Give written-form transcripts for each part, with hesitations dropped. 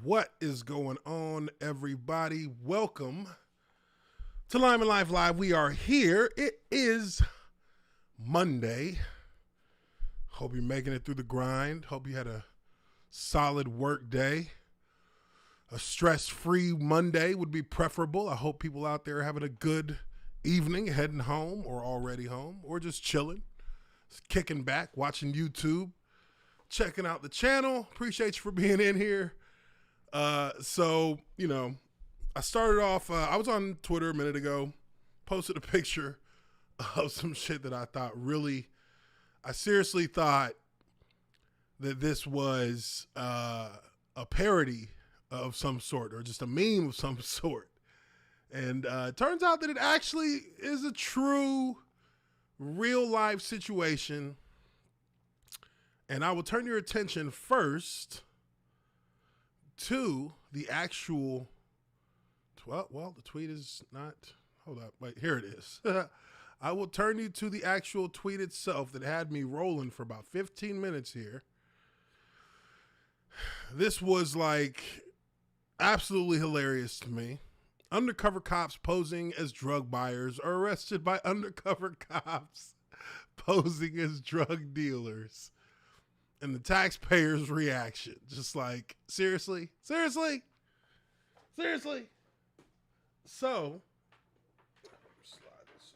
What is going on, everybody? Welcome to Lineman Live. We are here. It is Monday. Hope you're making it through the grind. Hope you had a solid work day. A stress-free Monday would be preferable. I hope people out there are having a good evening, heading home or already home, or just chilling, just kicking back, watching YouTube, checking out the channel. Appreciate you for being in here. I started off, I was on Twitter a minute ago, posted a picture of some shit that I seriously thought that this was a parody of some sort or just a meme of some sort. And it turns out that it actually is a true real life situation. And I will turn your attention first to the actual, the tweet is not, hold up, wait, here it is. I will turn you to the actual tweet itself that had me rolling for about 15 minutes here. This was like absolutely hilarious to me. Undercover cops posing as drug buyers are arrested by undercover cops posing as drug dealers. And the taxpayers' reaction, just like, seriously? So, slide this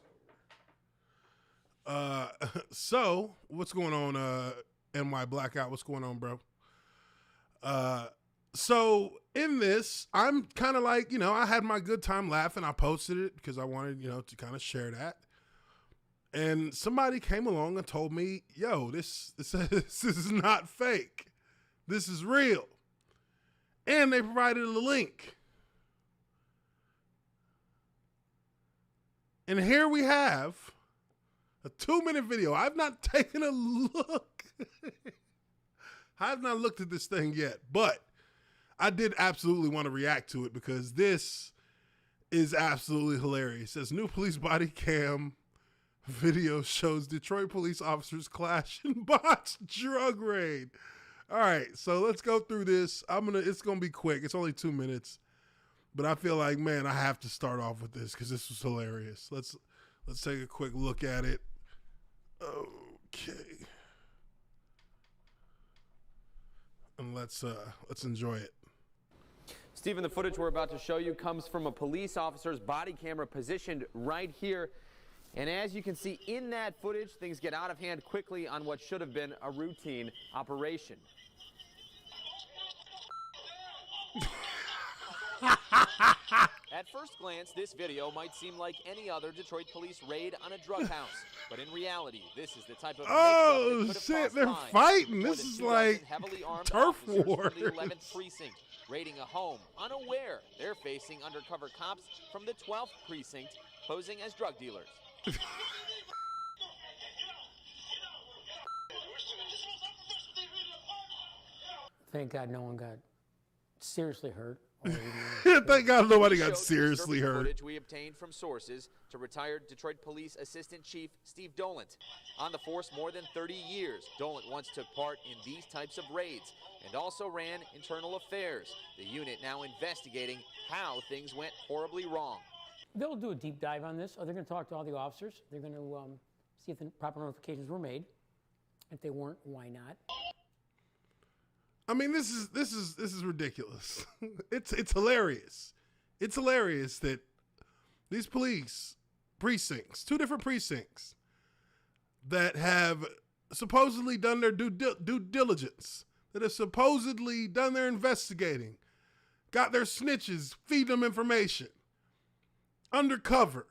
over. So, what's going on, NY Blackout? What's going on, bro? So, in this, I'm kind of like, I had my good time laughing. I posted it because I wanted, to kind of share that. And somebody came along and told me, yo, this is not fake. This is real. And they provided a link. And here we have a 2-minute video. I've not taken a look. I have not looked at this thing yet, but I did absolutely want to react to it because this is absolutely hilarious. It says new police body cam video shows Detroit police officers clash in botched drug raid. All right, so let's go through this. It's gonna be quick. It's only 2 minutes, but I feel like, man, I have to start off with this because this was hilarious. Let's take a quick look at it. Okay, and let's enjoy it. Stephen, the footage we're about to show you comes from a police officer's body camera positioned right here. And as you can see in that footage, things get out of hand quickly on what should have been a routine operation. At first glance, this video might seem like any other Detroit police raid on a drug house. But in reality, this is the type of oh shit, they're fighting. This is like turf war. The 11th precinct raiding a home, unaware they're facing undercover cops from the 12th precinct posing as drug dealers. Thank God no one got seriously hurt. Thank God nobody got seriously hurt. Footage we obtained from sources to retired Detroit Police Assistant Chief Steve Dolant. On the force more than 30 years, Dolant once took part in these types of raids and also ran internal affairs, the unit now investigating how things went horribly wrong. They'll do a deep dive on this. They're going to talk to all the officers. They're going to see if the proper notifications were made. If they weren't, why not? I mean, this is ridiculous. It's hilarious. It's hilarious that these police precincts, 2 different precincts, that have supposedly done their due diligence, that have supposedly done their investigating, got their snitches, feed them information, undercover,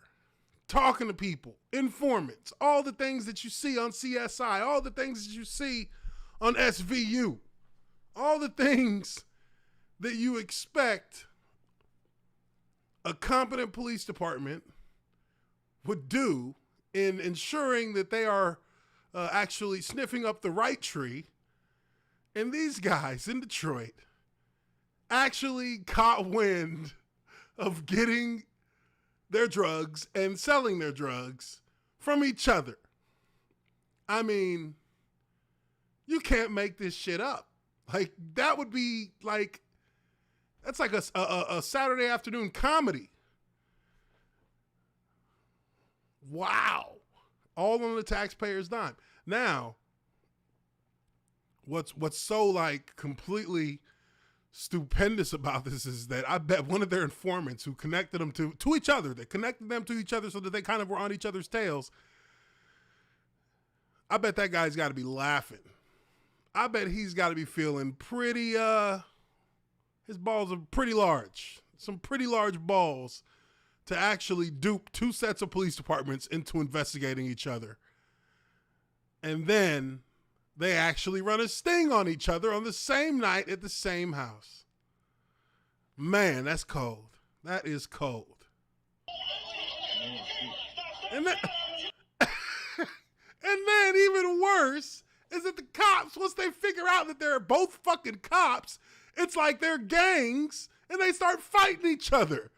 talking to people, informants, all the things that you see on CSI, all the things that you see on SVU, all the things that you expect a competent police department would do in ensuring that they are actually sniffing up the right tree. And these guys in Detroit actually caught wind of getting their drugs and selling their drugs from each other. I mean, you can't make this shit up. Like, that would be like That's like a Saturday afternoon comedy. Wow. All on the taxpayer's dime. Now, what's so like completely stupendous about this is that I bet one of their informants who connected them to each other, that connected them to each other so that they kind of were on each other's tails, I bet that guy's got to be laughing. I bet he's got to be feeling pretty, his balls are pretty large. Some pretty large balls to actually dupe two sets of police departments into investigating each other. And then they actually run a sting on each other on the same night at the same house. Man, that's cold. That is cold. And then, and then even worse is that the cops, once they figure out that they're both fucking cops, it's like they're gangs and they start fighting each other.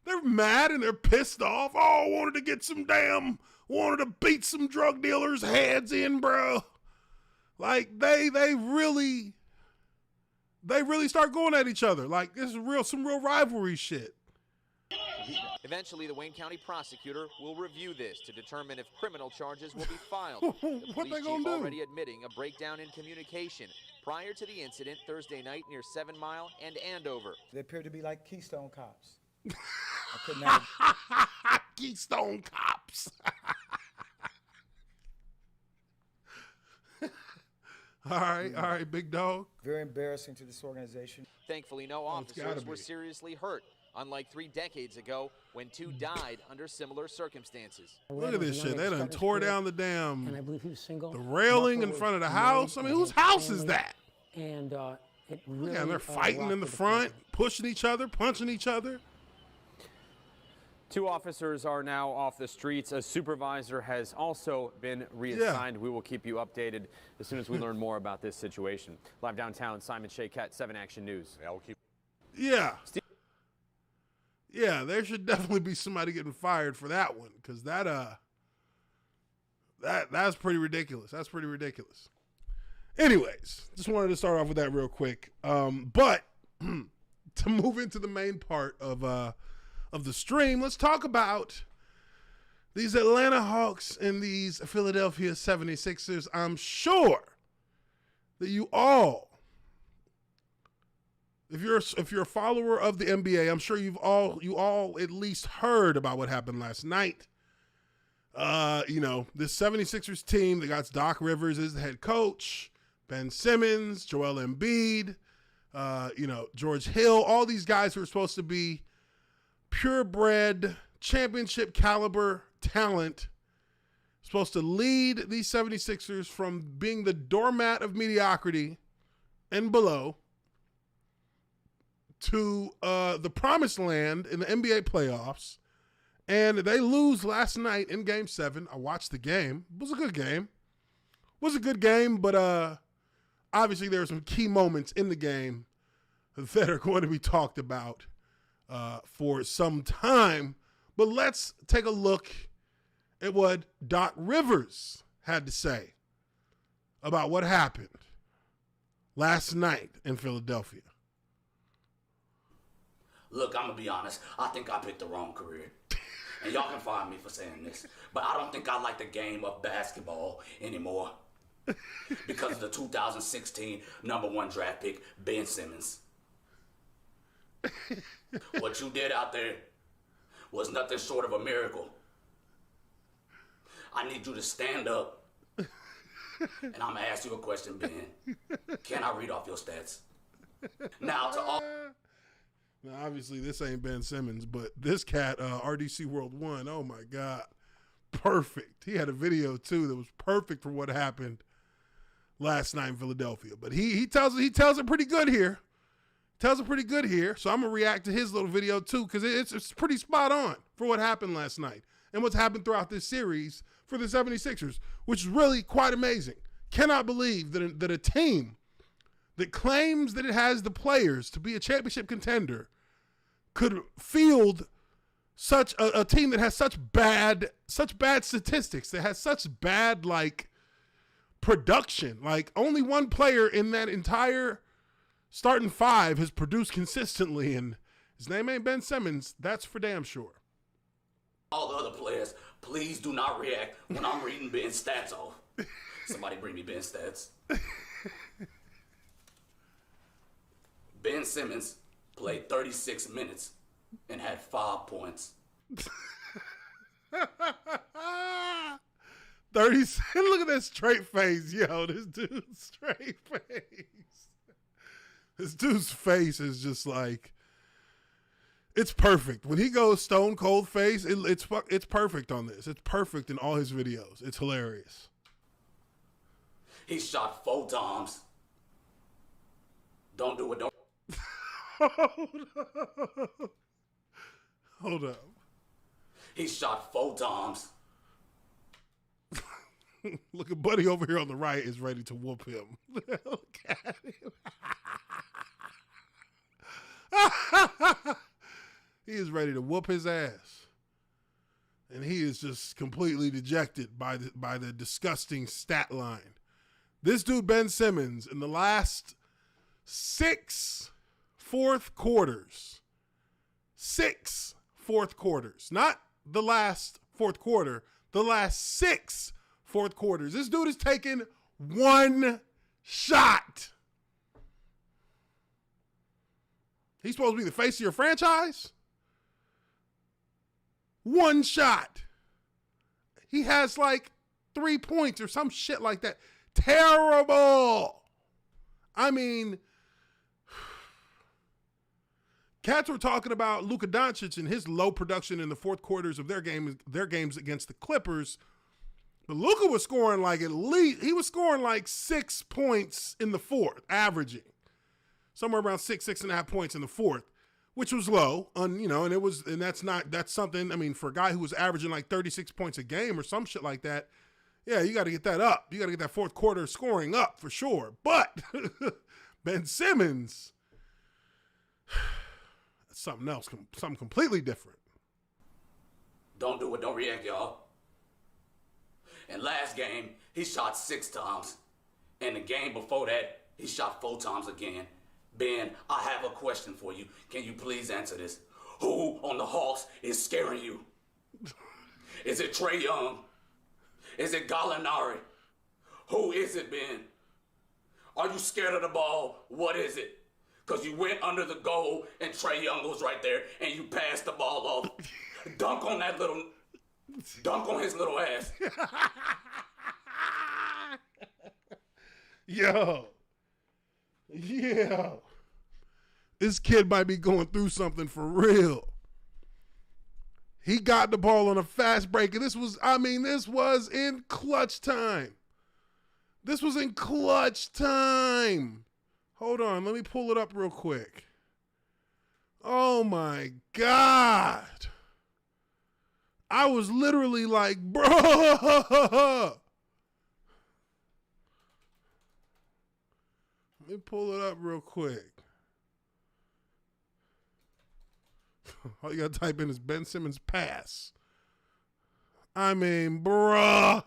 They're mad and they're pissed off. Oh, wanted to beat some drug dealers' heads in, bro. Like they really start going at each other. Like this is some real rivalry shit. Eventually, the Wayne County prosecutor will review this to determine if criminal charges will be filed. The What they police gonna chief do? already admitting a breakdown in communication prior to the incident Thursday night near 7 Mile and Andover. They appear to be like Keystone cops. I couldn't have. Keystone Cops. All right, big dog. Very embarrassing to this organization. Thankfully, no officers were seriously hurt, unlike 3 decades ago when 2 died under similar circumstances. Look at this shit. They done tore down the damn, and I believe he was single. the railing in Marco front of the was house. I married mean, and whose had a house is family, that? And it really. Yeah, and they're fighting in the rocked front, department. pushing each other, punching each other. 2 officers are now off the streets. A supervisor has also been reassigned. We will keep you updated as soon as we learn more about this situation. Live downtown, Simon Shaycat, 7 Action News. Yeah. Yeah, there should definitely be somebody getting fired for that one, because that's pretty ridiculous. That's pretty ridiculous. Anyways, just wanted to start off with that real quick. But to move into the main part of the stream, let's talk about these Atlanta Hawks and these Philadelphia 76ers. I'm sure that you all, if you're a follower of the NBA, I'm sure you all at least heard about what happened last night. This 76ers team that got Doc Rivers as the head coach, Ben Simmons, Joel Embiid, George Hill, all these guys who are supposed to be purebred, championship caliber talent, supposed to lead these 76ers from being the doormat of mediocrity and below to the promised land in the NBA playoffs. And they lose last night in Game 7. I watched the game. It was a good game. But obviously there are some key moments in the game that are going to be talked about for some time. But let's take a look at what Doc Rivers had to say about what happened last night in Philadelphia. Look, I'm going to be honest. I think I picked the wrong career. And y'all can find me for saying this. But I don't think I like the game of basketball anymore. Because of the 2016 #1 draft pick, Ben Simmons. What you did out there was nothing short of a miracle. I need you to stand up. And I'm going to ask you a question, Ben. Can I read off your stats? Now to all... Now, obviously, this ain't Ben Simmons, but this cat, RDC World 1, oh my God, perfect. He had a video, too, that was perfect for what happened last night in Philadelphia. But he tells it pretty good here. So I'm going to react to his little video, too, because it's pretty spot on for what happened last night and what's happened throughout this series for the 76ers, which is really quite amazing. Cannot believe that a team that claims that it has the players to be a championship contender could field such a team that has such bad statistics, that has such bad production. Like only one player in that entire starting five has produced consistently, and his name ain't Ben Simmons. That's for damn sure. All the other players, please do not react when I'm reading Ben's stats off. Somebody bring me Ben's stats. Ben Simmons played 36 minutes and had 5 points. 30. Look at that straight face, yo. This dude's straight face. This dude's face is just like, it's perfect. When he goes stone cold face, it's perfect on this. It's perfect in all his videos. It's hilarious. He shot 4 times. Don't do it. Don't. Hold up. He shot 4 times. Look at Buddy over here on the right is ready to whoop him. Look at him. He is ready to whoop his ass. And he is just completely dejected by the disgusting stat line. This dude, Ben Simmons, in the last 6 fourth quarters, 6 fourth quarters, not the last fourth quarter, the last 6 fourth quarters. This dude has taken 1 shot. He's supposed to be the face of your franchise? 1 shot. He has like 3 points or some shit like that. Terrible. I mean, cats were talking about Luka Doncic and his low production in the fourth quarters of their games against the Clippers. But Luka was scoring like he was scoring like 6 points in the fourth, averaging somewhere around 6.5 points in the fourth, which was low. And that's something. I mean, for a guy who was averaging like 36 points a game or some shit like that, yeah, you got to get that up. You got to get that fourth quarter scoring up for sure. But Ben Simmons, that's something else, something completely different. Don't do it. Don't react, y'all. And last game, he shot 6 times. And the game before that, he shot 4 times again. Ben, I have a question for you. Can you please answer this? Who on the Hawks is scaring you? Is it Trae Young? Is it Gallinari? Who is it, Ben? Are you scared of the ball? What is it? Because you went under the goal and Trae Young was right there and you passed the ball off. Dunk on his little ass. Yo. This kid might be going through something for real. He got the ball on a fast break, and this was in clutch time. This was in clutch time. Hold on, let me pull it up real quick. Oh my God. I was literally like, bro. Let me pull it up real quick. All you gotta type in is Ben Simmons pass. I mean, bruh.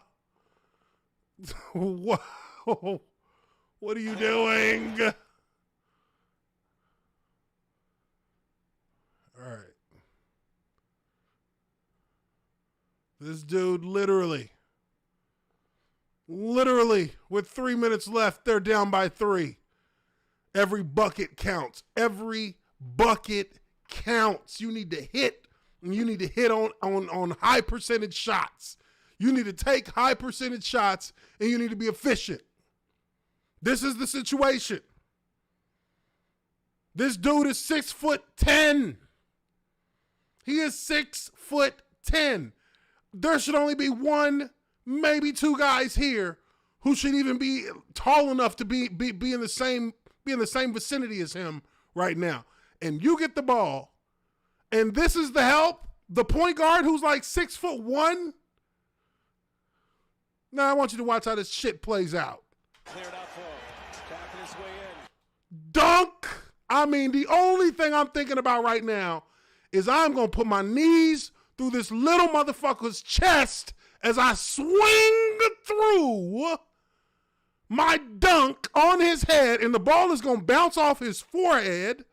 Whoa. What are you doing? All right. This dude literally, with 3 minutes left, they're down by 3. Every bucket counts. Every bucket counts. You need to hit, and you need to hit on high percentage shots. You need to take high percentage shots, and you need to be efficient. This is the situation. This dude is 6'10". He is 6'10". There should only be 1, maybe 2 guys here who should even be tall enough to be in the same vicinity as him right now. And you get the ball, and this is the help. The point guard who's like 6'1". Now I want you to watch how this shit plays out. Cleared out for him. Tapping his way in. Dunk. I mean, the only thing I'm thinking about right now is I'm going to put my knees through this little motherfucker's chest as I swing through my dunk on his head, and the ball is going to bounce off his forehead.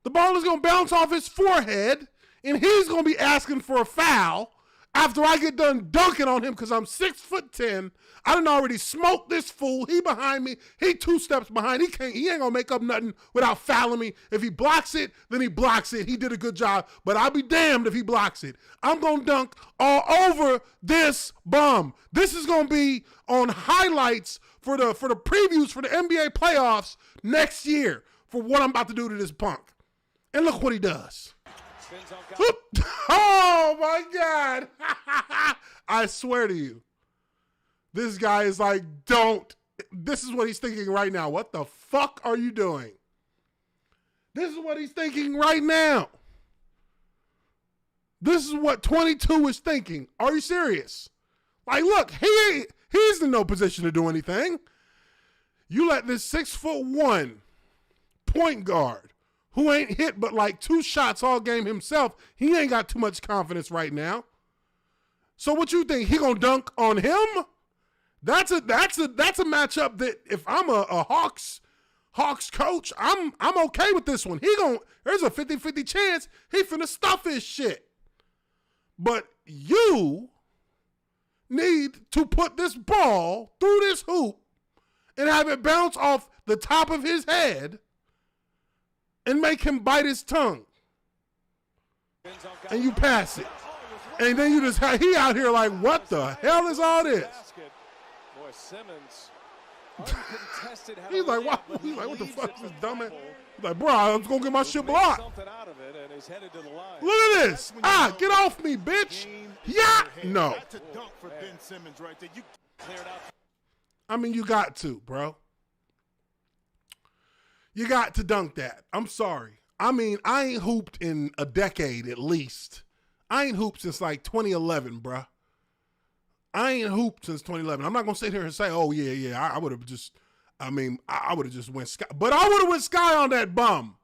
The ball is going to bounce off his forehead, and he's going to be asking for a foul after I get done dunking on him because I'm 6'10". I done already smoked this fool. He behind me. He 2 steps behind. He ain't going to make up nothing without fouling me. If he blocks it, then he blocks it. He did a good job, but I'll be damned if he blocks it. I'm going to dunk all over this bum. This is going to be on highlights for the previews for the NBA playoffs next year for what I'm about to do to this punk. And look what he does. Oh, my God. I swear to you. This guy is like, don't. This is what he's thinking right now. What the fuck are you doing? This is what he's thinking right now. This is what 22 is thinking. Are you serious? Like, look, he's in no position to do anything. You let this 6'1" point guard who ain't hit but like 2 shots all game himself, he ain't got too much confidence right now. So what you think? He gonna dunk on him? That's a matchup that if I'm a Hawks coach, I'm okay with this one. There's a 50-50 chance he finna stuff his shit. But you need to put this ball through this hoop and have it bounce off the top of his head and make him bite his tongue. And you pass it. And then he out here like, what the hell is all this? Boy, Simmons, uncontested. He's like, what the fuck is this dumbass? He's like, bro, I'm just going to get my shit blocked. Something out of it and is headed to the line. Look at this. Get off me, bitch. Yeah. No. That's a dunk for Ben Simmons right there. You cleared out. I mean, you got to, bro. You got to dunk that. I'm sorry. I mean, I ain't hooped in a decade at least. I ain't hooped since like 2011, bro. I ain't hooped since 2011. I'm not going to sit here and say, oh, yeah, I would have just, I would have just went sky. But I would have went sky on that bum.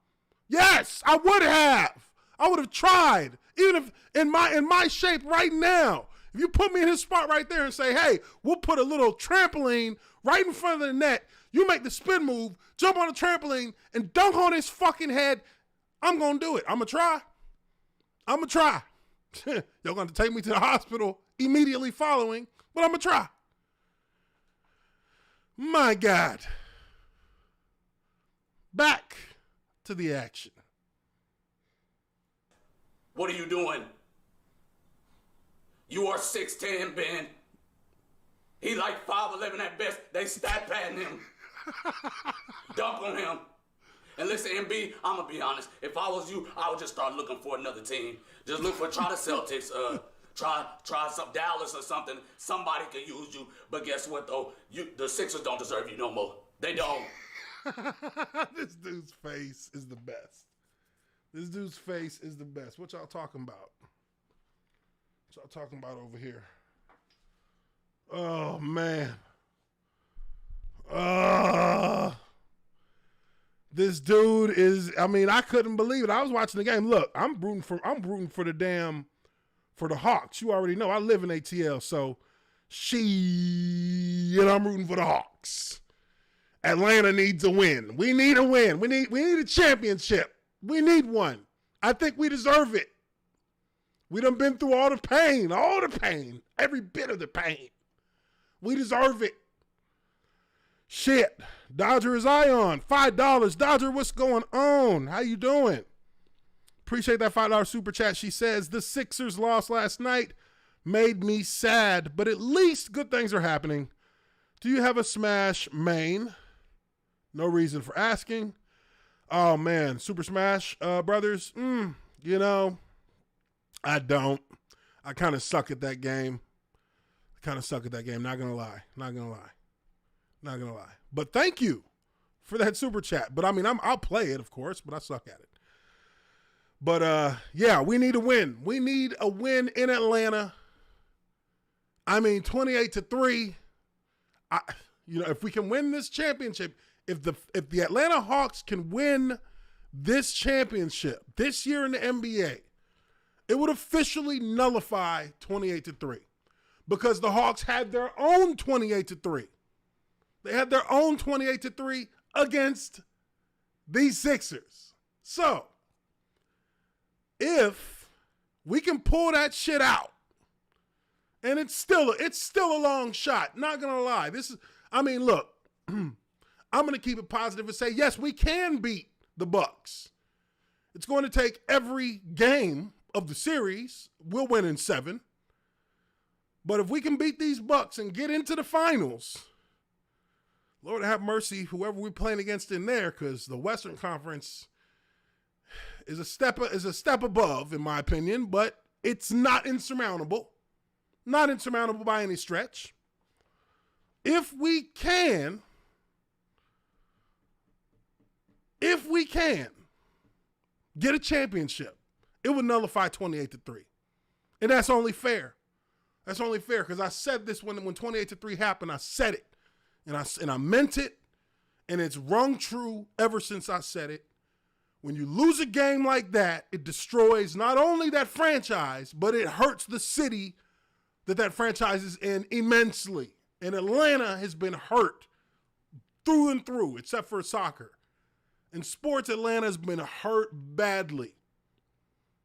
Yes, I would have. I would have tried. Even if in my shape right now, if you put me in his spot right there and say, hey, we'll put a little trampoline right in front of the net, you make the spin move, jump on the trampoline, and dunk on his fucking head, I'm going to do it. I'm going to try. Y'all going to take me to the hospital immediately following, but I'm going to try. My God. Back to the action. What are you doing? You are 6'10", Ben. He like 5'11" at best. They stat padding him. Dunk on him. And listen, MB, I'm going to be honest. If I was you, I would just start looking for another team. Just try the Celtics, try some Dallas or something. Somebody could use you. But guess what, though? The Sixers don't deserve you no more. They don't. This dude's face is the best. What y'all talking about? What y'all talking about over here? Oh, man. This dude is, I couldn't believe it. I was watching the game. Look, I'm rooting for the Hawks. You already know I live in ATL, so I'm rooting for the Hawks. Atlanta needs a win. We need a win. We need a championship. We need one. I think we deserve it. We done been through all the pain, every bit of the pain. We deserve it. Shit. Dodger is Ion. $5. Dodger, what's going on? How you doing? Appreciate that $5 super chat. She says, the Sixers loss last night made me sad, but at least good things are happening. Do you have a smash main? No reason for asking. Oh, man. Super Smash Brothers? I don't. I kind of suck at that game. Not going to lie. But thank you for that super chat. But, I'll play it, of course, but I suck at it. But, we need a win. We need a win in Atlanta. 28-3. If we can win this championship, if the Atlanta Hawks can win this championship this year in the NBA, it would officially nullify 28-3 because the Hawks had their own 28-3. They had their own 28-3 against these Sixers. So, if we can pull that shit out, and it's still a long shot, not gonna lie. Look, I'm gonna keep it positive and say, yes, we can beat the Bucks. It's going to take every game of the series. We'll win in 7. But if we can beat these Bucks and get into the finals, Lord have mercy, whoever we're playing against in there, because the Western Conference is a step above, in my opinion, but it's not insurmountable. Not insurmountable by any stretch. If we can get a championship, it would nullify 28-3. And that's only fair. That's only fair, because I said this when 28-3 happened. I said it. And I meant it. And it's rung true ever since I said it. When you lose a game like that, it destroys not only that franchise, but it hurts the city that franchise is in immensely. And Atlanta has been hurt through and through, except for soccer. In sports, Atlanta has been hurt badly.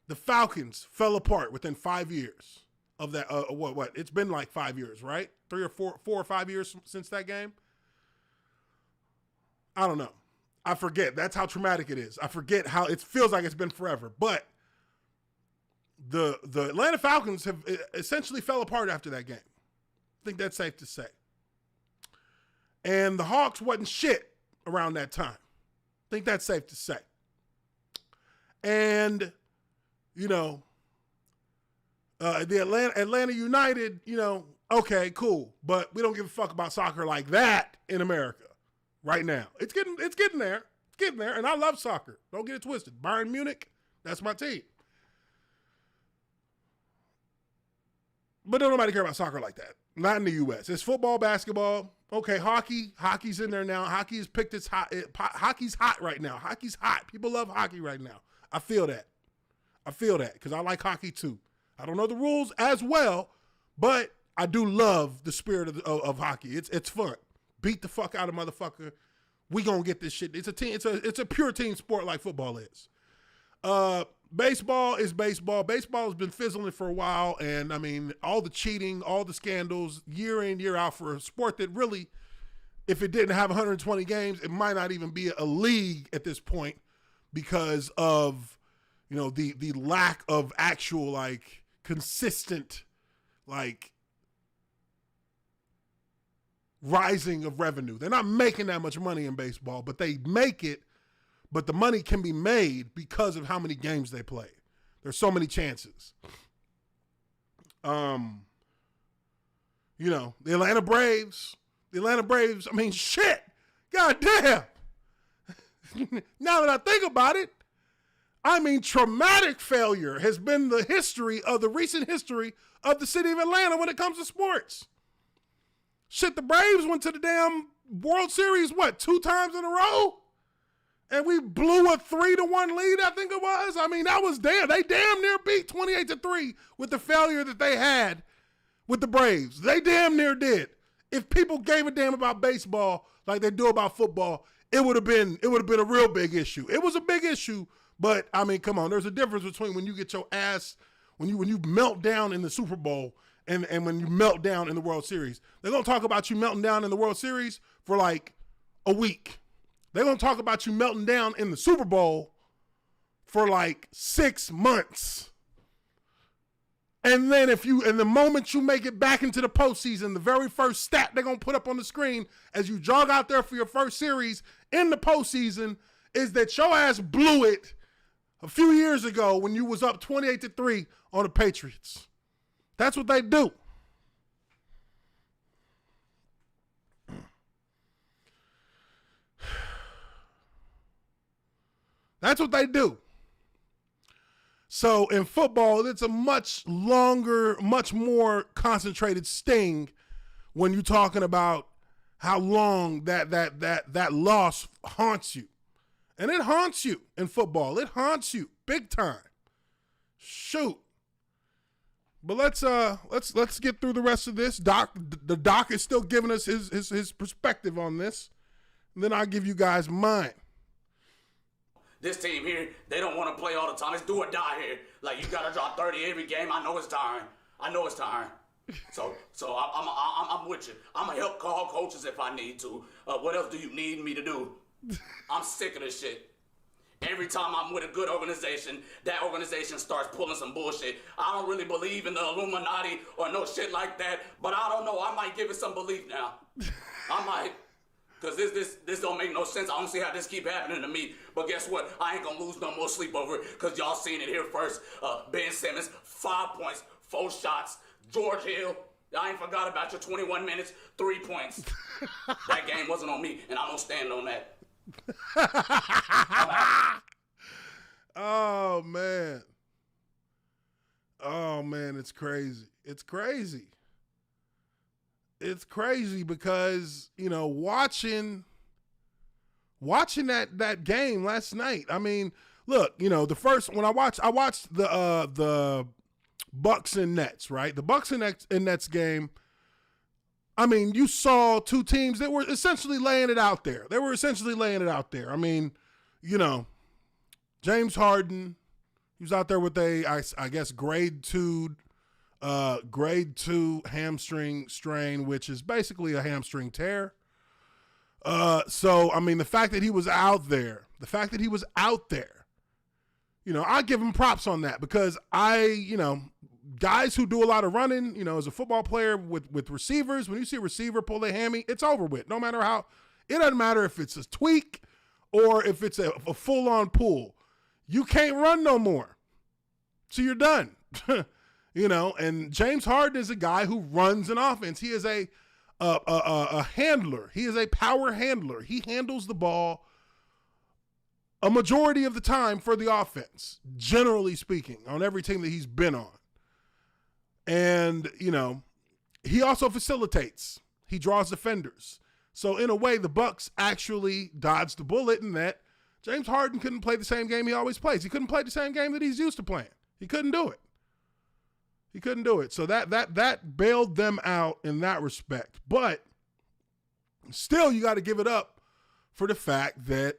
The Falcons fell apart within 5 years of that. What? It's been like 5 years, right? 4 or 5 years since that game. I don't know. I forget. That's how traumatic it is. I forget how it feels like it's been forever. But the Atlanta Falcons have essentially fell apart after that game. I think that's safe to say. And the Hawks wasn't shit around that time. I think that's safe to say. And, the Atlanta United, okay, cool. But we don't give a fuck about soccer like that in America right now. It's getting there. It's getting there. And I love soccer. Don't get it twisted. Bayern Munich, that's my team. But don't nobody care about soccer like that. Not in the U.S. It's football, basketball. Okay, hockey's in there now. Hockey has picked its hot. Hockey's hot right now. Hockey's hot. People love hockey right now. I feel that because I like hockey too. I don't know the rules as well, but I do love the spirit of hockey. It's fun. Beat the fuck out of motherfucker. We gonna get this shit. It's a team. It's a pure team sport like football is. Baseball is baseball. Baseball has been fizzling for a while, and all the cheating, all the scandals, year in, year out for a sport that really, if it didn't have 120 games, it might not even be a league at this point because of, the lack of actual consistent rising of revenue. They're not making that much money in baseball, but they make it. But the money can be made because of how many games they play. There's so many chances. The Atlanta Braves, shit. God damn. Now that I think about it, traumatic failure has been the recent history of the city of Atlanta when it comes to sports. Shit, the Braves went to the damn World Series, 2 times in a row? And we blew a 3-1 lead, I think it was. That was they damn near beat 28-3 with the failure that they had with the Braves. They damn near did. If people gave a damn about baseball like they do about football, it would have been a real big issue. It was a big issue, but come on, there's a difference between when you get your ass, when you melt down in the Super Bowl and when you melt down in the World Series. They're gonna talk about you melting down in the World Series for a week. They're going to talk about you melting down in the Super Bowl for 6 months. And then the moment you make it back into the postseason, the very first stat they're going to put up on the screen as you jog out there for your first series in the postseason is that your ass blew it a few years ago when you was up 28-3 on the Patriots. That's what they do. That's what they do. So in football, it's a much longer, much more concentrated sting when you're talking about how long that loss haunts you. And it haunts you in football. It haunts you big time. Shoot. But let's get through the rest of this. The doc is still giving us his perspective on this. And then I'll give you guys mine. This team here, they don't want to play all the time. It's do or die here. Like, you got to drop 30 every game. I know it's tiring. So I'm with you. I'm going to help call coaches if I need to. What else do you need me to do? I'm sick of this shit. Every time I'm with a good organization, that organization starts pulling some bullshit. I don't really believe in the Illuminati or no shit like that, but I don't know. I might give it some belief now. I might. Because this don't make no sense. I don't see how this keep happening to me. But guess what? I ain't going to lose no more sleep over it because y'all seen it here first. Ben Simmons, 5 points, 4 shots. George Hill, I ain't forgot about your 21 minutes, 3 points. That game wasn't on me, and I don't stand on that. Oh, man. Oh, man, it's crazy. It's crazy. It's crazy because, you know, watching that game last night. I mean, look, you know, when I watched the Bucks and Nets, right? The Bucks and Nets game. I mean, you saw two teams that were essentially laying it out there. I mean, you know, James Harden, he was out there with I guess grade 2 hamstring strain, which is basically a hamstring tear. So, I mean, the fact that he was out there, you know, I give him props on that because guys who do a lot of running, you know, as a football player with receivers, when you see a receiver pull their hammy, it's over with. No matter how, it doesn't matter if it's a tweak or if it's a full-on pull. You can't run no more. So you're done. You know, and James Harden is a guy who runs an offense. He is a handler. He is a power handler. He handles the ball a majority of the time for the offense, generally speaking, on every team that he's been on. And, you know, he also facilitates. He draws defenders. So, in a way, the Bucks actually dodged the bullet in that James Harden couldn't play the same game he always plays. He couldn't play the same game that he's used to playing. He couldn't do it. So that bailed them out in that respect. But still, you got to give it up for the fact that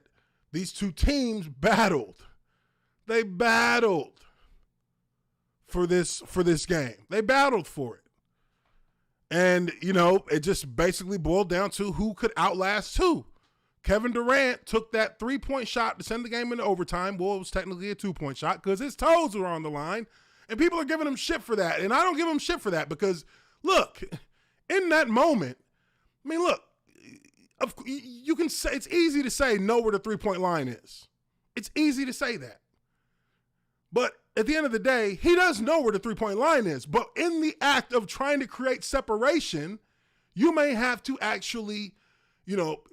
these two teams battled. They battled for this game. They battled for it. And, you know, it just basically boiled down to who could outlast who. Kevin Durant took that 3-point shot to send the game into overtime. Well, it was technically a 2-point shot because his toes were on the line. And people are giving him shit for that. And I don't give him shit for that because, look, in that moment, I mean, look, you can say, it's easy to say know where the 3-point line is. It's easy to say that. But at the end of the day, he does know where the 3-point line is. But in the act of trying to create separation, you may have to actually, you know,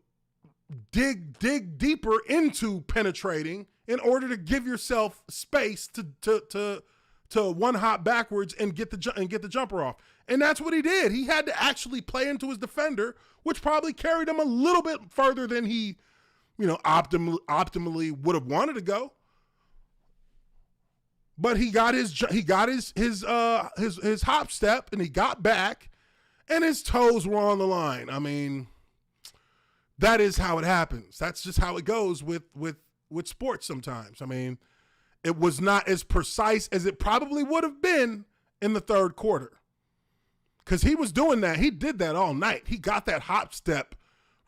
dig deeper into penetrating in order to give yourself space to one hop backwards and get the jumper off. And that's what he did. He had to actually play into his defender, which probably carried him a little bit further than he, you know, optimally would have wanted to go. But he got his hop step and he got back and his toes were on the line. I mean, that is how it happens. That's just how it goes with sports sometimes. I mean, it was not as precise as it probably would have been in the third quarter. Because he was doing that. He did that all night. He got that hop step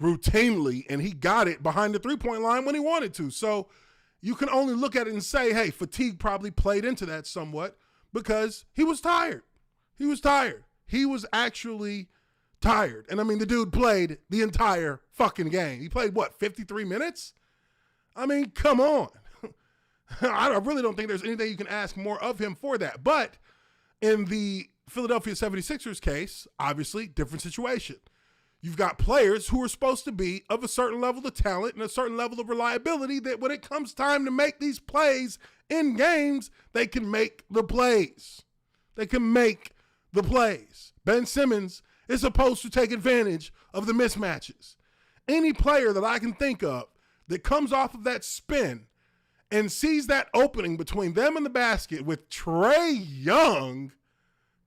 routinely, and he got it behind the 3-point line when he wanted to. So you can only look at it and say, hey, fatigue probably played into that somewhat because he was tired. He was actually tired. And, I mean, the dude played the entire fucking game. He played, 53 minutes? I mean, come on. I really don't think there's anything you can ask more of him for that. But in the Philadelphia 76ers case, obviously, different situation. You've got players who are supposed to be of a certain level of talent and a certain level of reliability that when it comes time to make these plays in games, they can make the plays. Ben Simmons is supposed to take advantage of the mismatches. Any player that I can think of that comes off of that spin and sees that opening between them and the basket with Trae Young,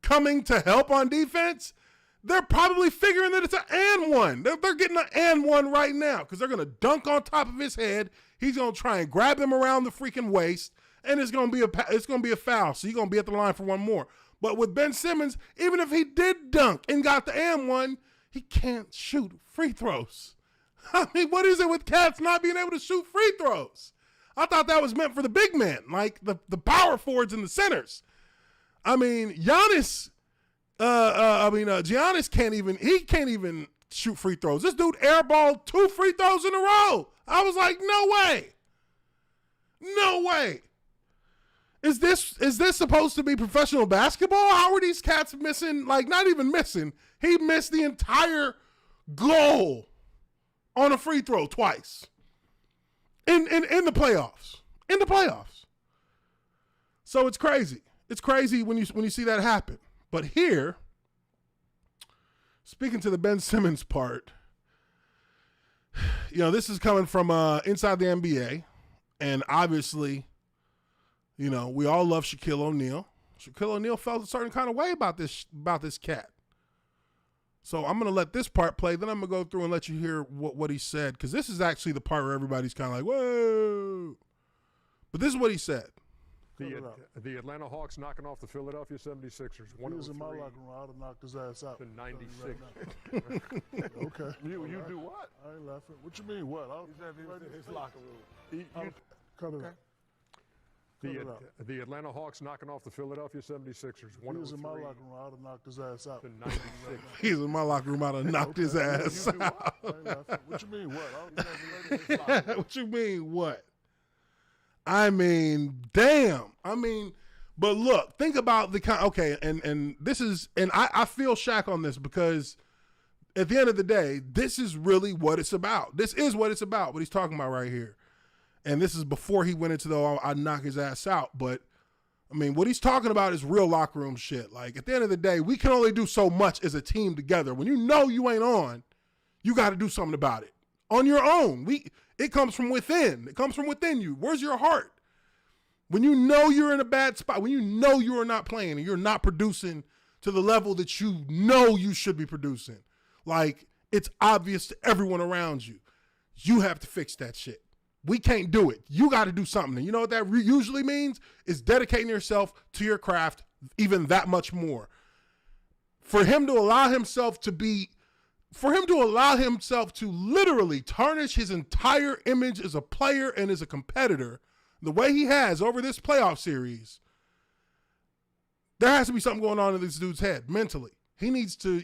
coming to help on defense, they're probably figuring that it's an and one. They're getting an and one right now because they're going to dunk on top of his head. He's going to try and grab him around the freaking waist, and it's going to be a foul. So you're going to be at the line for one more. But with Ben Simmons, even if he did dunk and got the and one, he can't shoot free throws. I mean, what is it with cats not being able to shoot free throws? I thought that was meant for the big men, like the power forwards and the centers. I mean, Giannis can't even shoot free throws. This dude airballed 2 free throws in a row. I was like, no way. No way. Is this supposed to be professional basketball? How are these cats missing? Like, not even missing. He missed the entire goal on a free throw twice in the playoffs. In the playoffs. So it's crazy. It's crazy when you see that happen. But here, speaking to the Ben Simmons part, this is coming from inside the NBA, and obviously, we all love Shaquille O'Neal. Shaquille O'Neal felt a certain kind of way about this cat. So I'm going to let this part play, then I'm going to go through and let you hear what he said, because this is actually the part where everybody's kind of like, whoa. But this is what he said. The Atlanta Hawks knocking off the Philadelphia 76ers. He was in my locker room. I would have knocked his ass out. To 96. Okay. You do what? I ain't laughing. What you mean, what? He was in his locker room. Cut it out. The Atlanta Hawks knocking off the Philadelphia 76ers. He was in my locker room. I would have knocked his ass out. To 96. He's in my locker room. I'd have knocked his ass out. I ain't laughing. What you mean, what? What you mean, what? I mean, damn. I mean, but look, think about the kind. Okay, and this is, and I feel Shaq on this because at the end of the day, this is really what it's about. This is what it's about. What he's talking about right here, and this is before he went into the I'd knock his ass out. But I mean, what he's talking about is real locker room shit. Like at the end of the day, we can only do so much as a team together. When you ain't on, you got to do something about it on your own. It comes from within. It comes from within you. Where's your heart? When you know you're in a bad spot, when you know you are not playing and you're not producing to the level that you know you should be producing, like it's obvious to everyone around you, you have to fix that shit. We can't do it. You got to do something. And you know what that usually means? Is dedicating yourself to your craft even that much more. For him to allow himself to literally tarnish his entire image as a player and as a competitor the way he has over this playoff series, there has to be something going on in this dude's head mentally. He needs to,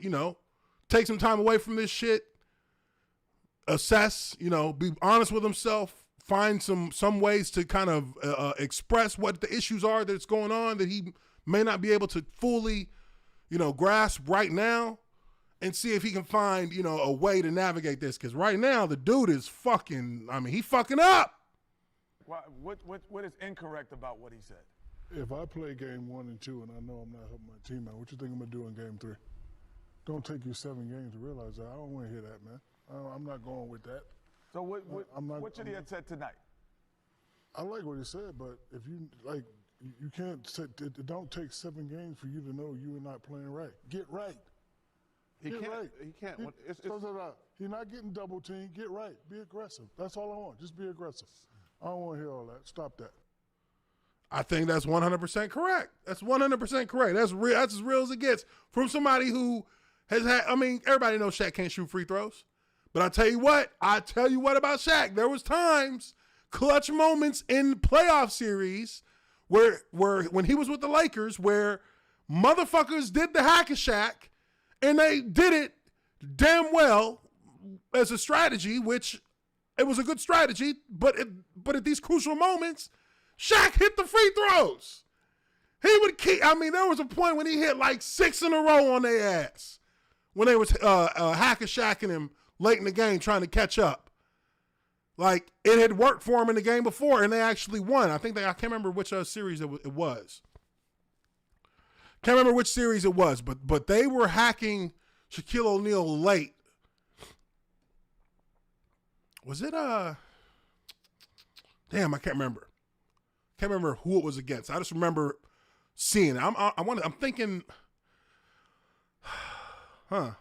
take some time away from this shit, assess, be honest with himself, find some ways to kind of express what the issues are that's going on that he may not be able to fully, grasp right now. And see if he can find, a way to navigate this. Because right now, the dude is he fucking up. What is incorrect about what he said? If I play game 1 and 2 and I know I'm not helping my team out, what you think I'm going to do in game 3? Don't take you 7 games to realize that. I don't want to hear that, man. I'm not going with that. So what should he have said tonight? I like what he said, but if you, you can't, it don't take 7 games for you to know you are not playing right. Get right. He can't. He's not getting double teamed. Get right. Be aggressive. That's all I want. Just be aggressive. I don't want to hear all that. Stop that. I think that's 100% correct. That's 100% correct. That's as real as it gets from somebody who has had. I mean, everybody knows Shaq can't shoot free throws, but I tell you what about Shaq. There was times, clutch moments in playoff series where when he was with the Lakers, where motherfuckers did the hack of Shaq. And they did it damn well as a strategy, which it was a good strategy. But at these crucial moments, Shaq hit the free throws. He would keep. I mean, there was a point when he hit like 6 in a row on their ass when they was hacker shacking him late in the game trying to catch up. Like it had worked for him in the game before, and they actually won. I can't remember which series it was. Can't remember which series it was, but they were hacking Shaquille O'Neal late. Was it damn, I can't remember. Can't remember who it was against. I just remember seeing it. I'm thinking I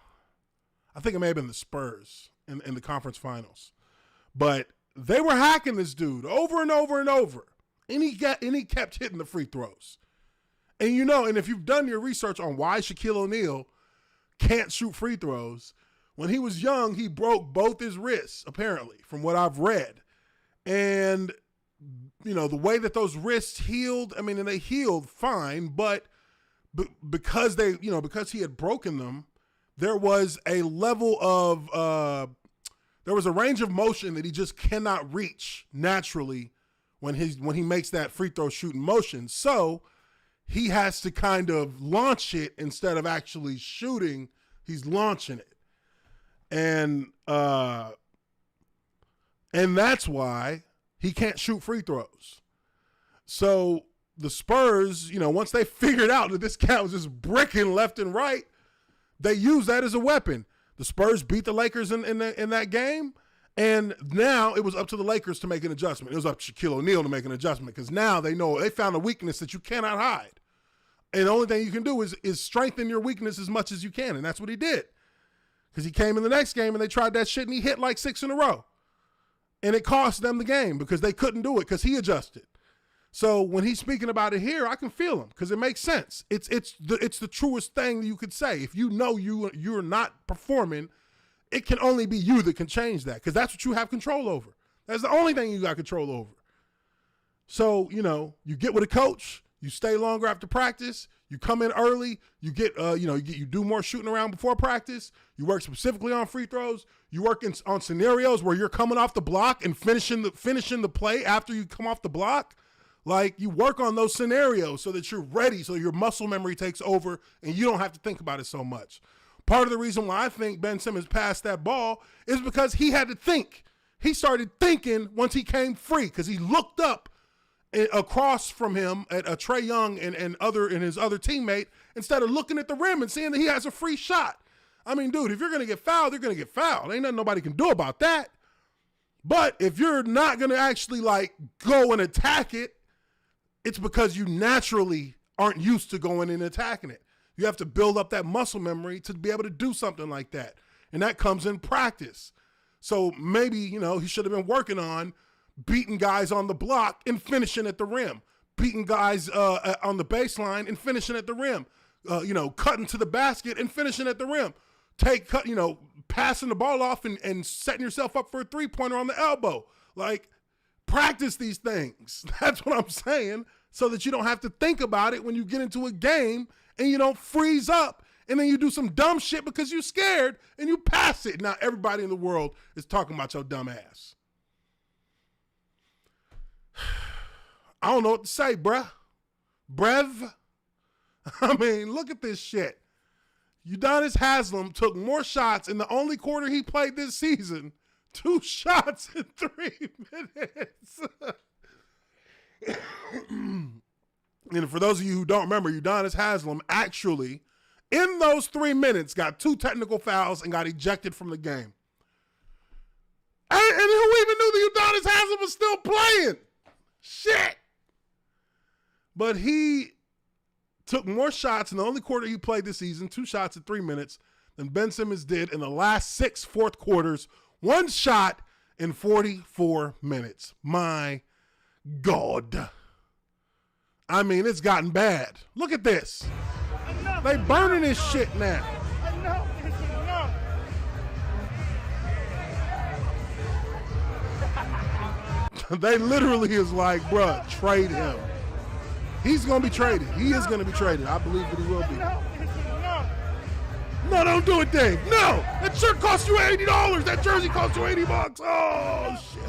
think it may have been the Spurs in the conference finals. But they were hacking this dude over and over and over. And he kept hitting the free throws. And and if you've done your research on why Shaquille O'Neal can't shoot free throws, when he was young, he broke both his wrists, apparently, from what I've read. And, the way that those wrists healed, and they healed fine, but because because he had broken them, there was a level of, there was a range of motion that he just cannot reach naturally when he makes that free throw shooting motion. So he has to kind of launch it instead of actually shooting. He's launching it. And that's why he can't shoot free throws. So the Spurs, once they figured out that this cat was just bricking left and right, they used that as a weapon. The Spurs beat the Lakers in that game, and now it was up to the Lakers to make an adjustment. It was up to Shaquille O'Neal to make an adjustment because now they know they found a weakness that you cannot hide. And the only thing you can do is strengthen your weakness as much as you can, and that's what he did. Because he came in the next game and they tried that shit and he hit like 6 in a row. And it cost them the game because they couldn't do it because he adjusted. So when he's speaking about it here, I can feel him because it makes sense. It's the truest thing you could say. If you're not performing, it can only be you that can change that because that's what you have control over. That's the only thing you got control over. So, you get with a coach, you stay longer after practice, you come in early, you get you do more shooting around before practice, you work specifically on free throws, you work on scenarios where you're coming off the block and finishing the play after you come off the block. Like, you work on those scenarios so that you're ready, so your muscle memory takes over and you don't have to think about it so much. Part of the reason why I think Ben Simmons passed that ball is because he had to think. He started thinking once he came free because he looked up across from him at Trae Young and his other teammate instead of looking at the rim and seeing that he has a free shot. Dude, if you're going to get fouled, you're going to get fouled. Ain't nothing nobody can do about that. But if you're not going to actually, go and attack it, it's because you naturally aren't used to going and attacking it. You have to build up that muscle memory to be able to do something like that. And that comes in practice. So maybe, he should have been working on beating guys on the block and finishing at the rim, beating guys on the baseline and finishing at the rim, cutting to the basket and finishing at the rim, passing the ball off and setting yourself up for a three-pointer on the elbow. Practice these things. That's what I'm saying, so that you don't have to think about it when you get into a game and you don't freeze up and then you do some dumb shit because you're scared and you pass it. Now everybody in the world is talking about your dumb ass. I don't know what to say, bruh. Brev. Look at this shit. Udonis Haslem took more shots in the only quarter he played this season. 2 shots in 3 minutes. And for those of you who don't remember, Udonis Haslem actually, in those 3 minutes, got 2 technical fouls and got ejected from the game. And who even knew that Udonis Haslem was still playing? Shit. But he took more shots in the only quarter he played this season, 2 shots in 3 minutes, than Ben Simmons did in the last 6 fourth quarters. 1 shot in 44 minutes. My God. It's gotten bad. Look at this. They burning this shit now. Enough is enough. They literally is like, bruh, trade him. He's going to be traded. He is going to be traded. I believe that he will be. Enough is enough. No, don't do it, Dave. No, that shirt cost you $80. That jersey cost you $80. Oh, shit.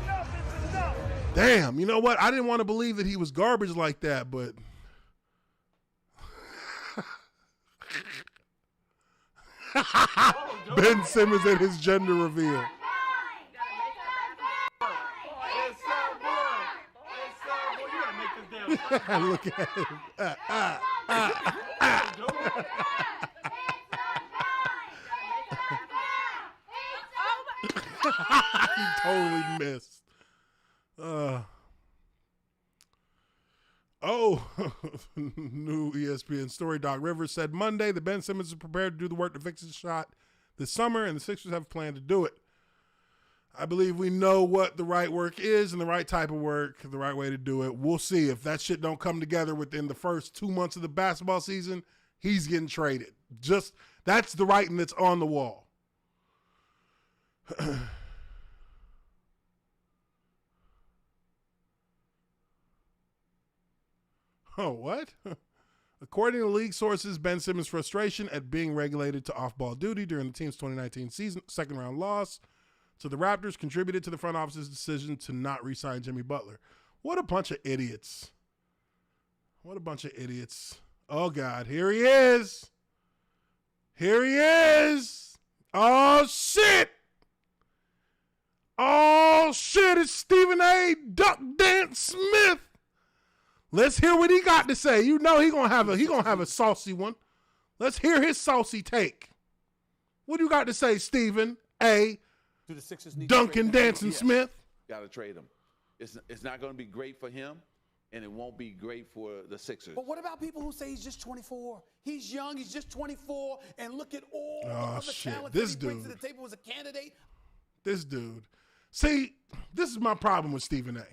Enough is enough. Damn, you know what? I didn't want to believe that he was garbage like that, but Ben Simmons and his gender reveal. Look at him. He totally missed. new ESPN story. Doc Rivers said Monday that Ben Simmons is prepared to do the work to fix his shot this summer, and the Sixers have a plan to do it. I believe we know what the right work is and the right type of work, the right way to do it. We'll see. If that shit don't come together within the first 2 months of the basketball season, he's getting traded. Just that's the writing that's on the wall. Oh, what? According to league sources, Ben Simmons' frustration at being regulated to off-ball duty during the team's 2019 season second-round loss to the Raptors contributed to the front office's decision to not re-sign Jimmy Butler. What a bunch of idiots. What a bunch of idiots. Oh, God. Here he is. Here he is. Oh, shit. Oh, shit. It's Stephen A. Duck Dance Smith. Let's hear what he got to say. You know he gonna have a saucy one. Let's hear his saucy take. What do you got to say, Stephen A. Do the Sixers need Duncan Dancing Smith? Got to trade him. It's not going to be great for him, and it won't be great for the Sixers. But what about people who say he's just 24? He's young. He's just 24, and look at all the other talent that he brings to the table as a candidate. This dude. See, this is my problem with Stephen A.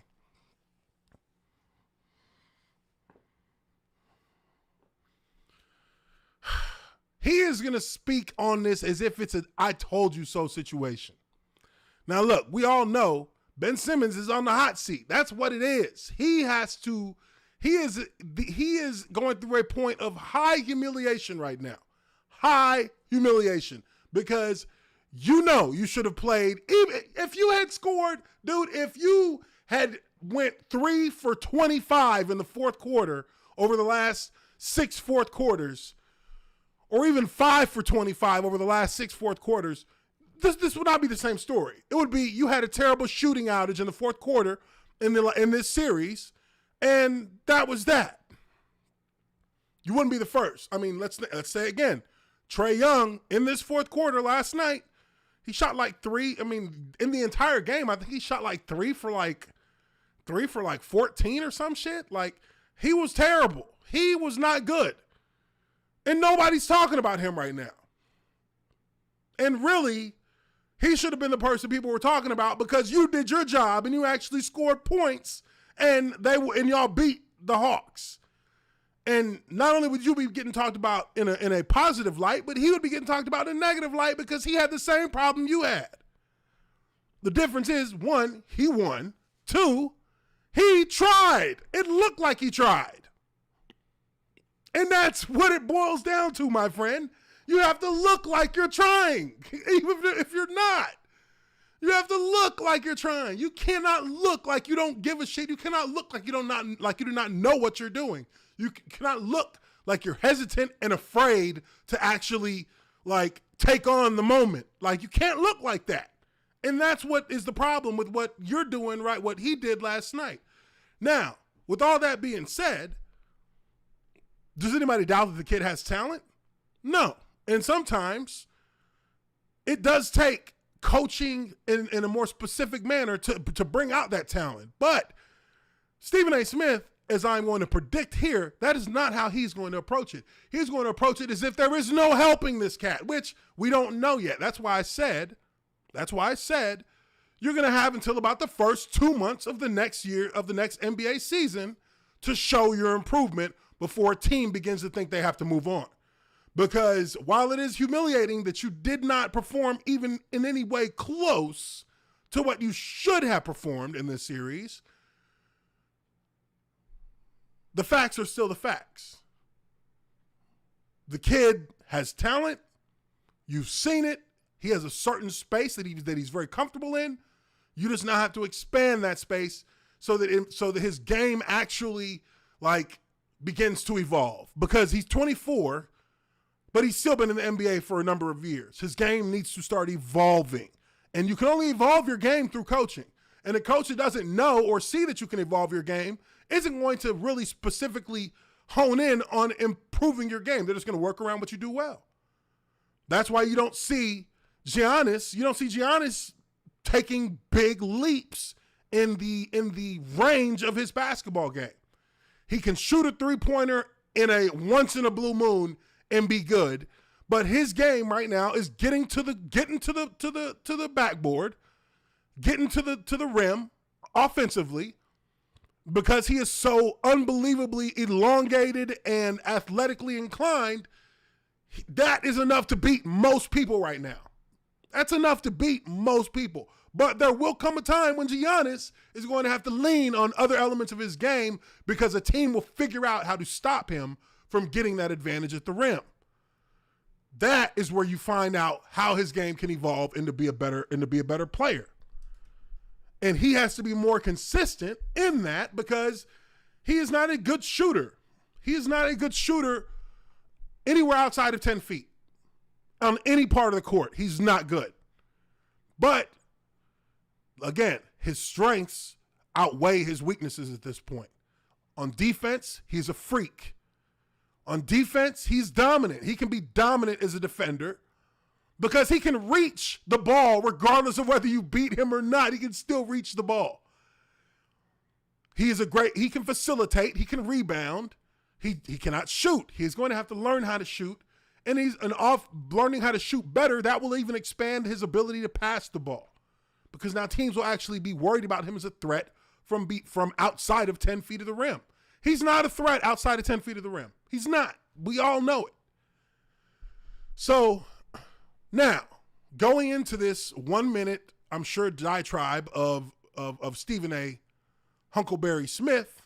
He is going to speak on this as if it's a I told you so situation. Now, look, we all know Ben Simmons is on the hot seat. That's what it is. He is going through a point of high humiliation right now. High humiliation. Because you know you should have played. Even if you had scored, dude, if you had went 3 for 25 in the fourth quarter over the last 6 fourth quarters, or even 5 for 25 over the last 6 fourth quarters, this would not be the same story. It would be you had a terrible shooting outage in the fourth quarter in this series, and that was that. You wouldn't be the first. I mean, let's say again, Trae Young in this fourth quarter last night, he shot like 3. I mean, in the entire game, I think he shot like 3 for 14 or some shit. Like, he was terrible. He was not good. And nobody's talking about him right now. And really, he should have been the person people were talking about because you did your job and you actually scored points and y'all beat the Hawks. And not only would you be getting talked about in a positive light, but he would be getting talked about in a negative light because he had the same problem you had. The difference is, 1, he won. 2, he tried. It looked like he tried. And that's what it boils down to, my friend. You have to look like you're trying, even if you're not. You have to look like you're trying. You cannot look like you don't give a shit. You cannot look like you do not know what you're doing. You cannot look like you're hesitant and afraid to actually take on the moment. Like, you can't look like that. And that's what is the problem with what you're doing, right? What he did last night. Now, with all that being said, does anybody doubt that the kid has talent? No. And sometimes it does take coaching in a more specific manner to bring out that talent. But Stephen A. Smith, as I'm going to predict here, that is not how he's going to approach it. He's going to approach it as if there is no helping this cat, which we don't know yet. That's why I said you're going to have until about the first 2 months of the next year of the next NBA season to show your improvement before a team begins to think they have to move on. Because while it is humiliating that you did not perform even in any way close to what you should have performed in this series, the facts are still the facts. The kid has talent. You've seen it. He has a certain space that he's very comfortable in. You just now have to expand that space so that his game actually begins to evolve, because he's 24, but he's still been in the NBA for a number of years. His game needs to start evolving, and you can only evolve your game through coaching. And a coach that doesn't know or see that you can evolve your game isn't going to really specifically hone in on improving your game. They're just going to work around what you do well. That's why you don't see Giannis taking big leaps in the range of his basketball game. He can shoot a three-pointer in a once in a blue moon and be good. But his game right now is getting to the backboard, getting to the rim offensively, because he is so unbelievably elongated and athletically inclined. That is enough to beat most people right now. That's enough to beat most people. But there will come a time when Giannis is going to have to lean on other elements of his game, because a team will figure out how to stop him from getting that advantage at the rim. That is where you find out how his game can evolve and to be a better player. And he has to be more consistent in that, because he is not a good shooter. He is not a good shooter anywhere outside of 10 feet. On any part of the court, he's not good. But, again, his strengths outweigh his weaknesses at this point. On defense, he's a freak. On defense, he's dominant. He can be dominant as a defender because he can reach the ball regardless of whether you beat him or not. He can still reach the ball. He can facilitate. He can rebound. He cannot shoot. He's going to have to learn how to shoot. And learning how to shoot better, that will even expand his ability to pass the ball, because now teams will actually be worried about him as a threat from outside of 10 feet of the rim. He's not a threat outside of 10 feet of the rim. He's not. We all know it. So now, going into this 1 minute, I'm sure, diatribe of Stephen A. Huckleberry Smith,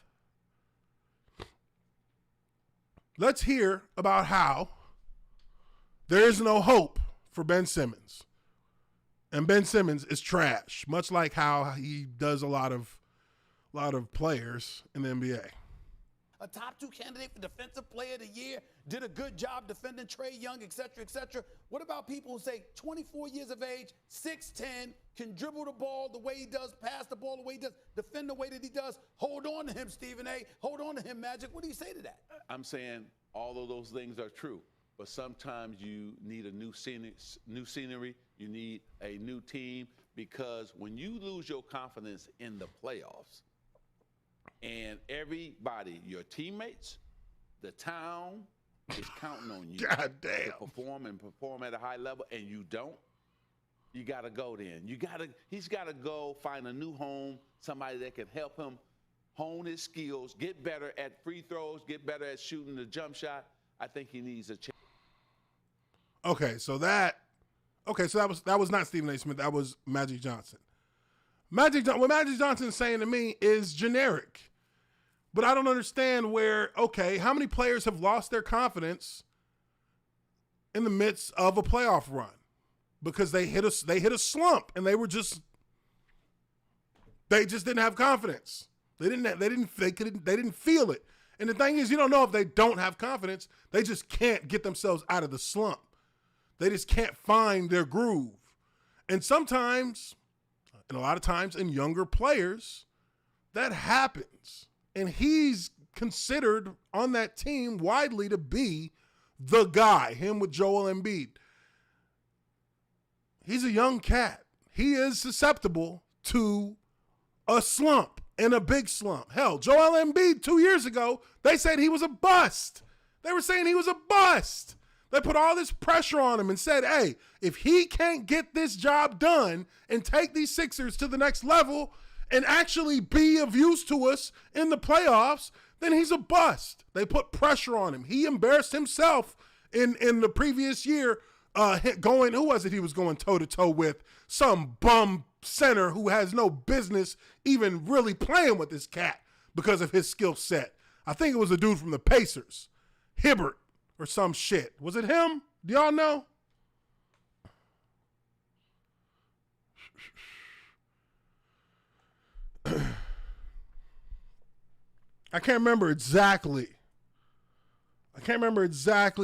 let's hear about how there is no hope for Ben Simmons. And Ben Simmons is trash, much like how he does a lot of players in the NBA. A top 2 candidate for Defensive Player of the Year, did a good job defending Trae Young, et cetera, et cetera. What about people who say 24 years of age, 6'10", can dribble the ball the way he does, pass the ball the way he does, defend the way that he does? Hold on to him, Stephen A. Hold on to him, Magic. What do you say to that? I'm saying all of those things are true, but sometimes you need a new scenery. You need a new team, because when you lose your confidence in the playoffs, and everybody, your teammates, the town, is counting on you God damn. to perform at a high level, and you don't, you got to go then. He's got to go find a new home, somebody that can help him hone his skills, get better at free throws, get better at shooting the jump shot. I think he needs a change. So that was not Stephen A. Smith. That was Magic Johnson. What Magic Johnson is saying to me is generic. But I don't understand how many players have lost their confidence in the midst of a playoff run because they hit a slump and they just didn't have confidence. They didn't feel it. And the thing is, you don't know if they don't have confidence. They just can't get themselves out of the slump. They just can't find their groove. And sometimes, and a lot of times in younger players, that happens. And he's considered on that team widely to be the guy, him with Joel Embiid. He's a young cat. He is susceptible to a slump, and a big slump. Hell, Joel Embiid 2 years ago, they said he was a bust. They were saying he was a bust. They put all this pressure on him and said, hey, if he can't get this job done and take these Sixers to the next level and actually be of use to us in the playoffs, then he's a bust. They put pressure on him. He embarrassed himself in the previous year who was it he was going toe-to-toe with? Some bum center who has no business even really playing with this cat because of his skill set. I think it was a dude from the Pacers, Hibbert or some shit. Was it him? Do y'all know? I can't remember exactly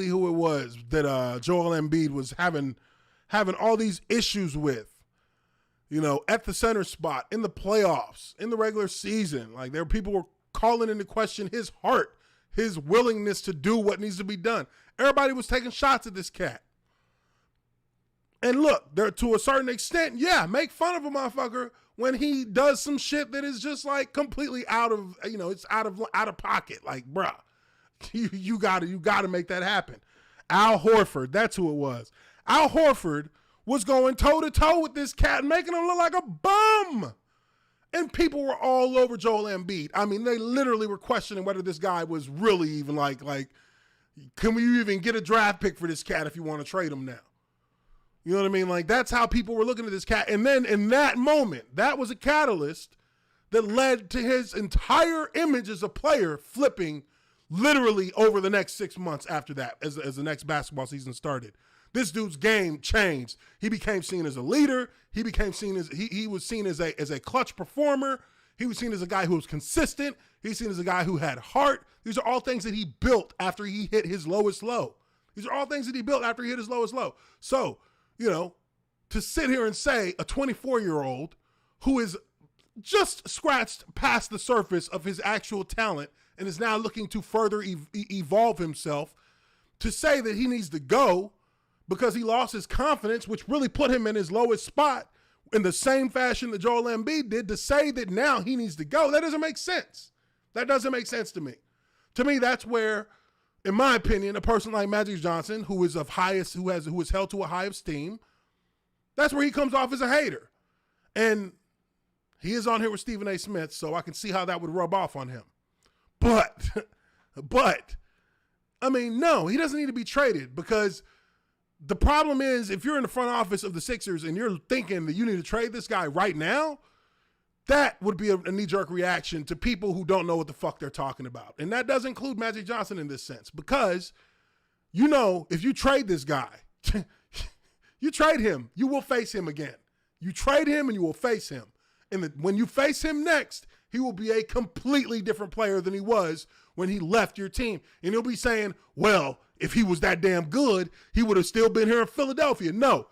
who it was that Joel Embiid was having all these issues with, at the center spot, in the playoffs, in the regular season. Like, there were people were calling into question his heart, his willingness to do what needs to be done. Everybody was taking shots at this cat. And look, there to a certain extent, make fun of a motherfucker when he does some shit that is just like completely out of, it's out of pocket. Like, bruh, You gotta make that happen. Al Horford, that's who it was. Al Horford was going toe-to-toe with this cat and making him look like a bum. And people were all over Joel Embiid. I mean, they literally were questioning whether this guy was really even like, can we even get a draft pick for this cat if you want to trade him now? You know what I mean? Like, that's how people were looking at this cat. And then in that moment, that was a catalyst that led to his entire image as a player flipping literally over the next 6 months after that, as the next basketball season started. This dude's game changed. He became seen as a leader. He became seen as he was seen as a clutch performer. He was seen as a guy who was consistent. He's seen as a guy who had heart. These are all things that he built after he hit his lowest low. These are all things that he built after he hit his lowest low. So, you know, to sit here and say a 24-year-old who is just scratched past the surface of his actual talent and is now looking to further evolve himself, to say that he needs to go because he lost his confidence, which really put him in his lowest spot in the same fashion that Joel Embiid did, to say that now he needs to go, that doesn't make sense. That doesn't make sense to me. To me, that's where, in my opinion, a person like Magic Johnson, who is held to a high esteem, that's where he comes off as a hater. And he is on here with Stephen A. Smith, so I can see how that would rub off on him. But, I mean, no, he doesn't need to be traded, because the problem is, if you're in the front office of the Sixers and you're thinking that you need to trade this guy right now, that would be a knee-jerk reaction to people who don't know what the fuck they're talking about. And that does include Magic Johnson in this sense, because, you know, if you trade this guy, you trade him, you will face him again. You trade him and you will face him. And when you face him next, he will be a completely different player than he was when he left your team. And he'll be saying, well, if he was that damn good, he would have still been here in Philadelphia. No,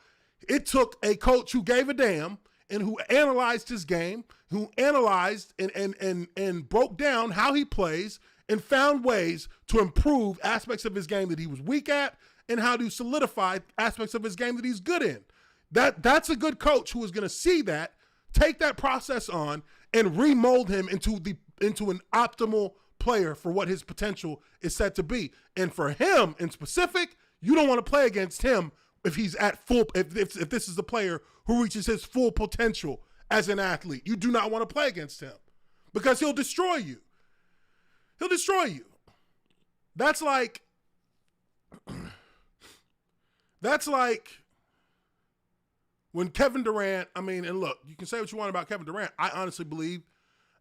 it took a coach who gave a damn and who analyzed his game, who analyzed and broke down how he plays and found ways to improve aspects of his game that he was weak at and how to solidify aspects of his game that he's good in. That's a good coach who is going to see that, take that process on, and remold him into an optimal player for what his potential is set to be. And for him in specific, you don't want to play against him if he's at full, if this is a player who reaches his full potential as an athlete. You do not want to play against him, because he'll destroy you. He'll destroy you. That's like when Kevin Durant, I mean, and look, you can say what you want about Kevin Durant. I honestly believe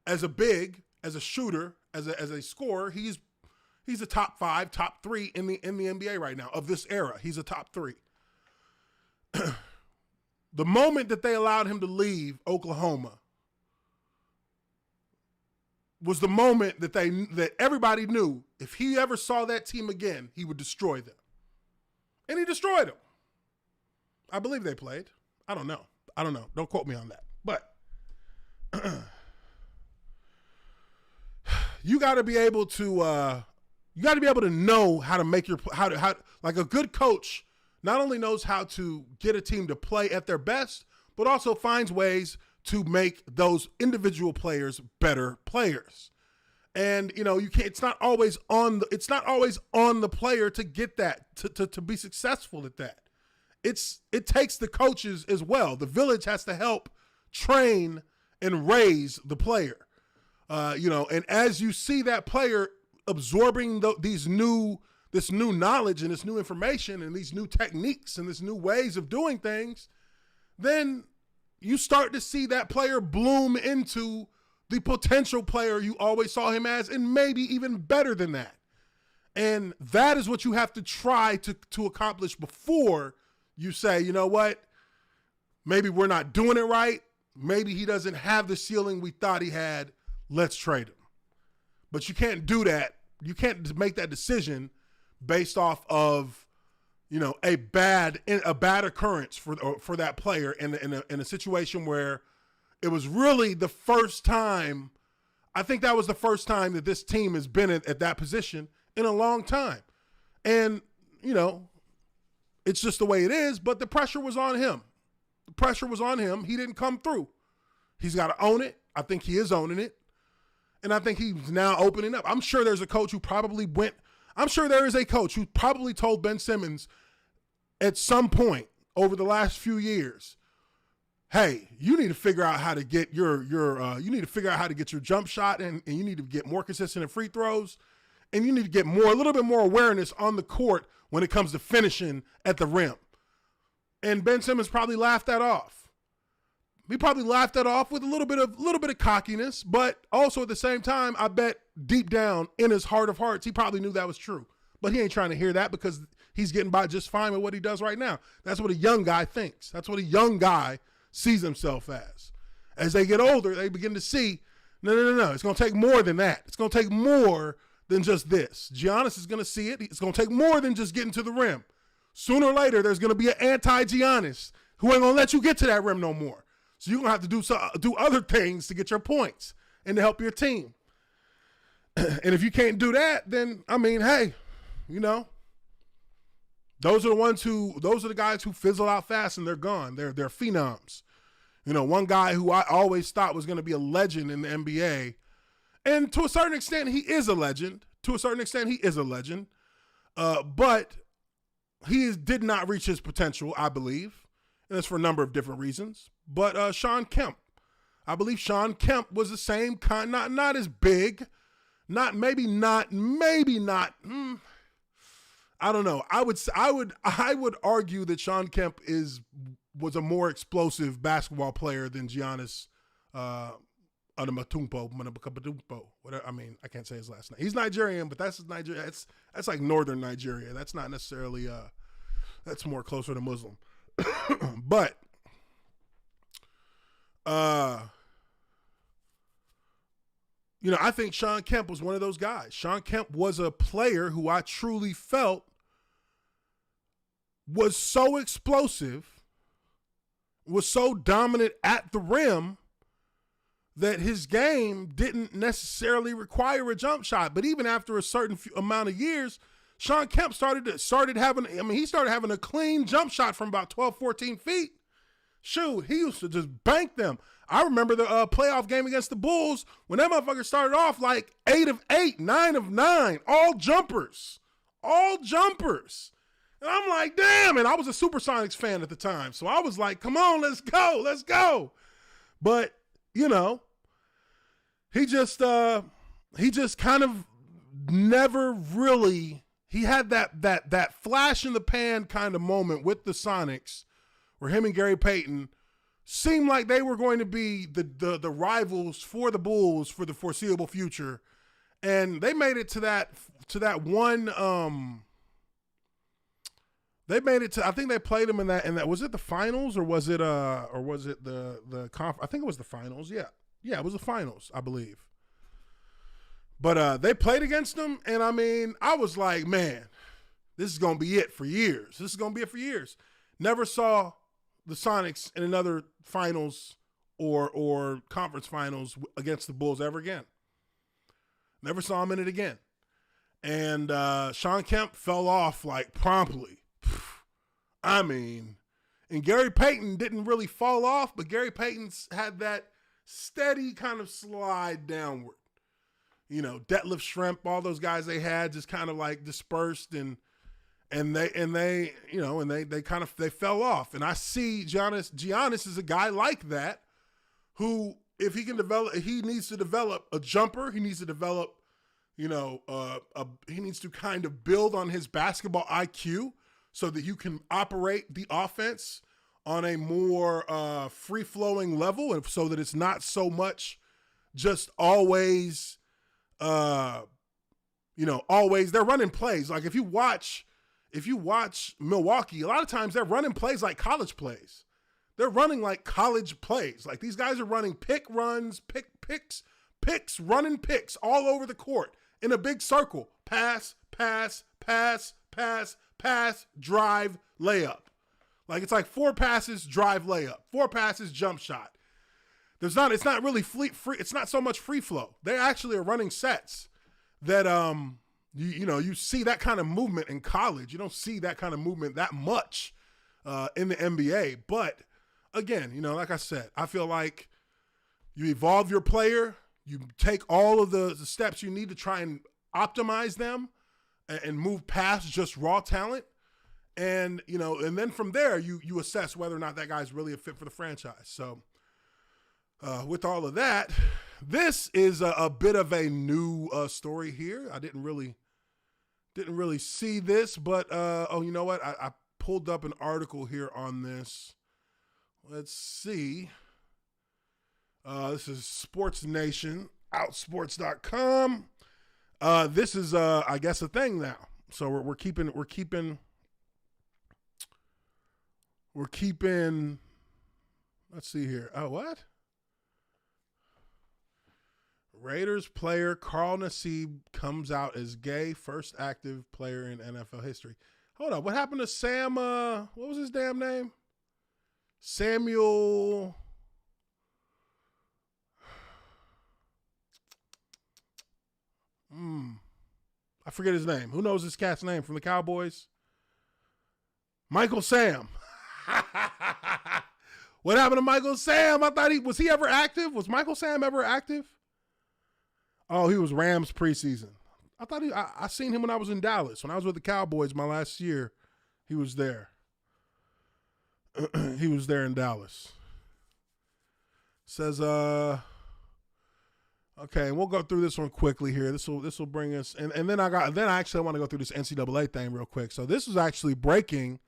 as a big, as a shooter, as a scorer, he's a top 5, top 3 in the NBA right now of this era. He's a top 3. The moment that they allowed him to leave Oklahoma was the moment that everybody knew if he ever saw that team again, he would destroy them. And he destroyed them. I believe they played. I don't know. Don't quote me on that. But you got to be able to know how to make how like a good coach not only knows how to get a team to play at their best, but also finds ways to make those individual players better players. And you know, it's not always on the player to get that, to be successful at that. It takes the coaches as well. The village has to help train and raise the player. And as you see that player absorbing this new knowledge and this new information and these new techniques and this new ways of doing things, then you start to see that player bloom into the potential player you always saw him as, and maybe even better than that. And that is what you have to try to accomplish before you say, you know what, maybe we're not doing it right. Maybe he doesn't have the ceiling we thought he had. Let's trade him. But you can't do that. You can't make that decision based off of, a bad occurrence for that player in a situation where it was really the first time. I think that was the first time that this team has been at that position in a long time. And, it's just the way it is, but the pressure was on him. He didn't come through. He's got to own it. I think he is owning it. And I think he's now opening up. I'm sure there's a coach who probably went I'm sure there is a coach who probably told Ben Simmons at some point over the last few years, hey, you need to figure out how to get your jump shot and you need to get more consistent at free throws and you need to get a little bit more awareness on the court when it comes to finishing at the rim. And Ben Simmons probably laughed that off. He probably laughed that off with a little bit of cockiness, but also at the same time, I bet deep down in his heart of hearts, he probably knew that was true. But he ain't trying to hear that because he's getting by just fine with what he does right now. That's what a young guy thinks. That's what a young guy sees himself as. As they get older, they begin to see, no. It's going to take more than that. It's going to take more than just this. Giannis is going to see it. It's going to take more than just getting to the rim. Sooner or later, there's going to be an anti-Giannis who ain't going to let you get to that rim no more. So you're going to have to do other things to get your points and to help your team. And if you can't do that, then, I mean, hey, you know, those are the guys who fizzle out fast and they're gone. They're phenoms. You know, one guy who I always thought was going to be a legend in the NBA, and to a certain extent, he is a legend. But he did not reach his potential, I believe. And that's for a number of different reasons. But Sean Kemp. I believe Sean Kemp was the same kind, not as big, maybe not. I don't know. I would argue that Sean Kemp was a more explosive basketball player than Giannis Antetokounmpo. Whatever. I mean, I can't say his last name. He's Nigerian, but that's Nigeria. That's like northern Nigeria. That's not necessarily. That's more closer to Muslim. But you know, I think Sean Kemp was one of those guys. Sean Kemp was a player who I truly felt was so explosive, was so dominant at the rim that his game didn't necessarily require a jump shot. But even after a certain amount of years, Sean Kemp started having a clean jump shot from about 12, 14 feet. Shoot, he used to just bank them. I remember the playoff game against the Bulls when that motherfucker started off like 8 of 8, 9 of 9, all jumpers. And I'm like, damn, and I was a Supersonics fan at the time. So I was like, come on, let's go. But, you know, he just kind of never really, he had that flash in the pan kind of moment with the Sonics where him and Gary Payton seemed like they were going to be the rivals for the Bulls for the foreseeable future. And they made it to that one, they made it to, I think they played them in that, was it the finals or was it the conf? I think it was the finals. Yeah, it was the finals, I believe. But they played against them, and I mean, I was like, man, this is gonna be it for years. Never saw the Sonics in another finals or conference finals against the Bulls ever again. Never saw him in it again. And Sean Kemp fell off like promptly. I mean, and Gary Payton didn't really fall off, but Gary Payton's had that steady kind of slide downward. You know, Detlef Schrempf, all those guys they had just kind of like dispersed and they fell off. And I see Giannis is a guy like that who, if he can develop, he needs to develop a jumper. He needs to develop, he needs to kind of build on his basketball IQ so that you can operate the offense on a more free-flowing level, and so that it's not so much just always, always they're running plays. Like if you watch Milwaukee, a lot of times they're running plays like college plays. They're running like college plays. Like these guys are running picks, running picks all over the court in a big circle. Pass, drive, layup. Like it's like 4 passes, drive, layup. 4 passes, jump shot. It's not really free. It's not so much free flow. They actually are running sets that you see that kind of movement in college. You don't see that kind of movement that much in the NBA. But again, like I said, I feel like you evolve your player, you take all of the steps you need to try and optimize them, and move past just raw talent. And, and then from there, you assess whether or not that guy's really a fit for the franchise. So with all of that, this is a bit of a new story here. I didn't really see this, but you know what? I pulled up an article here on this. Let's see. This is Sports Nation, outsports.com. This is I guess a thing now. So we're keeping let's see here. Oh, what? Raiders player Carl Nassib comes out as gay, first active player in NFL history. Hold on. What happened to Sam? What was his damn name? Samuel. I forget his name. Who knows this cat's name from the Cowboys? Michael Sam. What happened to Michael Sam? I thought was he ever active? Was Michael Sam ever active? Oh, he was Rams preseason. I thought I seen him when I was in Dallas. When I was with the Cowboys my last year, he was there. He was there in Dallas. Says, okay, and we'll go through this one quickly here. This will bring us, and then I actually want to go through this NCAA thing real quick. So this is actually breaking.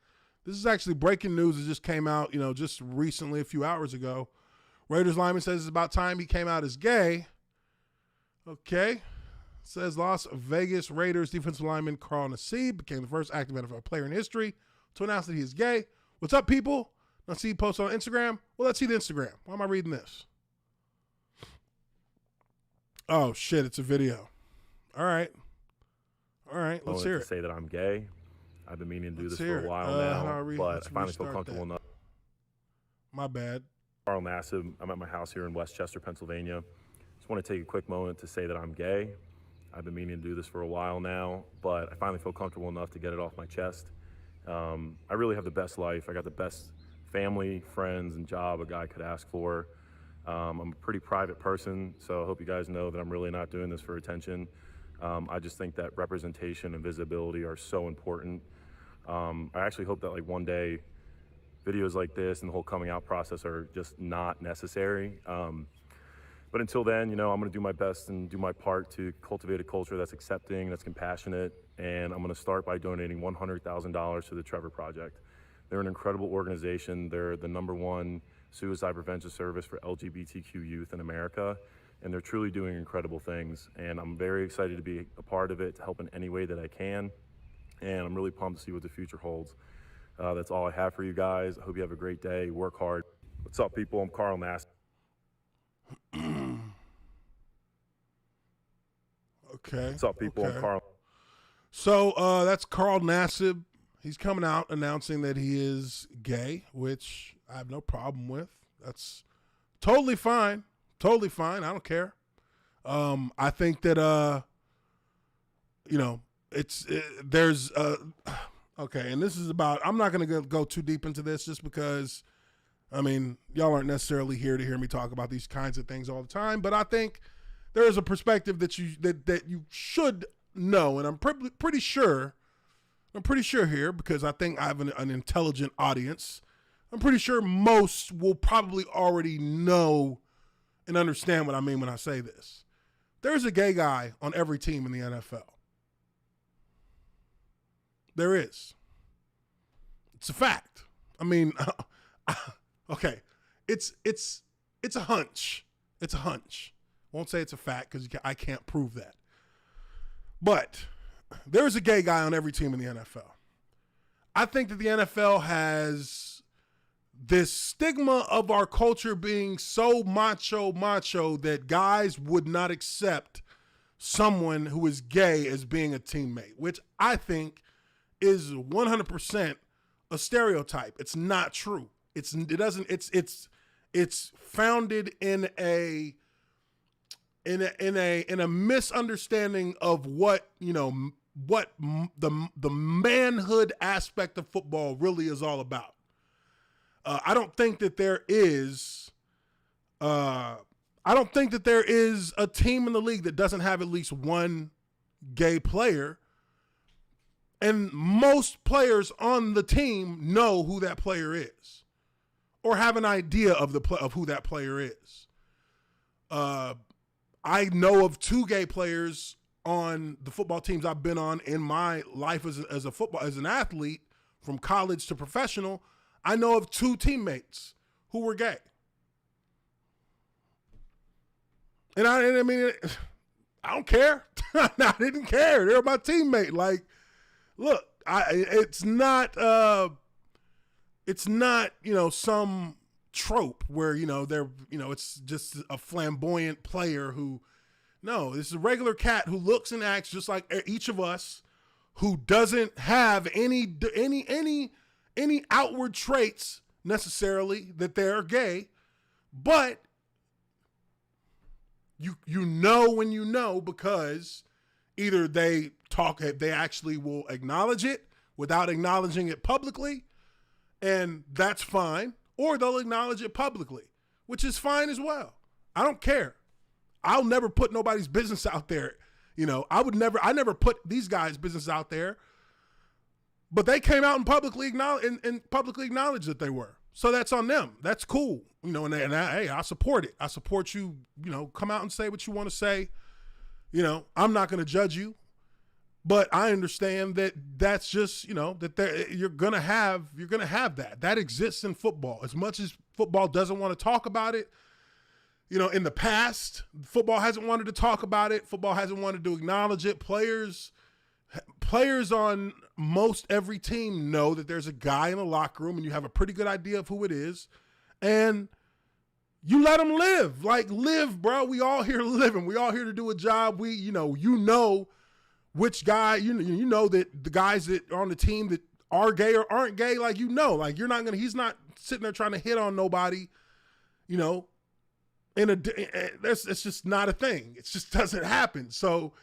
This is actually breaking news. It just came out, just recently, a few hours ago. Raiders lineman says it's about time he came out as gay. Okay. Says Las Vegas Raiders defensive lineman Carl Nassib became the first active NFL player in history to announce that he is gay. What's up, people? Nassib posts on Instagram. Well, let's see the Instagram. Why am I reading this? Oh, shit. It's a video. All right. Let's hear it. To say that I'm gay. I've been meaning to do Let's this for a while now, but I finally feel comfortable enough. My bad. Carl Nassib. I'm at my house here in Westchester, Pennsylvania. Just want to take a quick moment to say that I'm gay. I've been meaning to do this for a while now, but I finally feel comfortable enough to get it off my chest. I really have the best life. I got the best family, friends, and job a guy could ask for. I'm a pretty private person, so I hope you guys know that I'm really not doing this for attention. I just think that representation and visibility are so important. I actually hope that one day videos like this and the whole coming out process are just not necessary. But until then, I'm going to do my best and do my part to cultivate a culture that's accepting, that's compassionate, and I'm going to start by donating $100,000 to the Trevor Project. They're an incredible organization. They're the #1 suicide prevention service for LGBTQ youth in America, and they're truly doing incredible things. And I'm very excited to be a part of it, to help in any way that I can, and I'm really pumped to see what the future holds. That's all I have for you guys. I hope you have a great day. Work hard. What's up, people? I'm Carl Nassib. Okay. What's up, people? Okay. I'm Carl. So that's Carl Nassib. He's coming out announcing that he is gay, which I have no problem with. That's totally fine. Totally fine. I don't care. I think that there's okay, and this is about. I'm not going to go too deep into this just because. I mean, y'all aren't necessarily here to hear me talk about these kinds of things all the time, but I think there is a perspective that you should know, and I'm pretty sure here because I think I have an intelligent audience. I'm pretty sure most will probably already know and understand what I mean when I say this. There's a gay guy on every team in the NFL. There is. It's a fact. I mean, okay, it's a hunch. It's a hunch. Won't say it's a fact because I can't prove that. But there's a gay guy on every team in the NFL. I think that the NFL has this stigma of our culture being so macho that guys would not accept someone who is gay as being a teammate, which I think is 100% a stereotype. It's not true. It's founded in a misunderstanding of what the manhood aspect of football really is all about. I don't think that there is a team in the league that doesn't have at least one gay player, And most players on the team know who that player is or have an idea of who that player is. I know of 2 gay players on the football teams I've been on in my life as an athlete, from college to professional. I know of 2 teammates who were gay. And I mean, I don't care. I didn't care. They're my teammate. Like, look, it's not some trope where, it's just a flamboyant player who, no, this is a regular cat who looks and acts just like each of us, who doesn't have any outward traits necessarily that they're gay, but you know when you know, because either they actually will acknowledge it without acknowledging it publicly, and that's fine, or they'll acknowledge it publicly, which is fine as well. I don't care. I'll never put nobody's business out there. I never put these guys' business out there, but they came out and publicly acknowledged that they were. So that's on them. That's cool. Hey, I support it. I support you, come out and say what you want to say. I'm not going to judge you, but I understand that that's just, that you're going to have that. That exists in football. As much as football doesn't want to talk about it, in the past, football hasn't wanted to talk about it. Football hasn't wanted to acknowledge it. Players on most every team know that there's a guy in the locker room, and you have a pretty good idea of who it is, and you let them live. Like, live, bro. We all here living. We all here to do a job. We, which guy, you know that the guys that are on the team that are gay or aren't gay, like, he's not sitting there trying to hit on nobody, it's just not a thing. It just doesn't happen. So,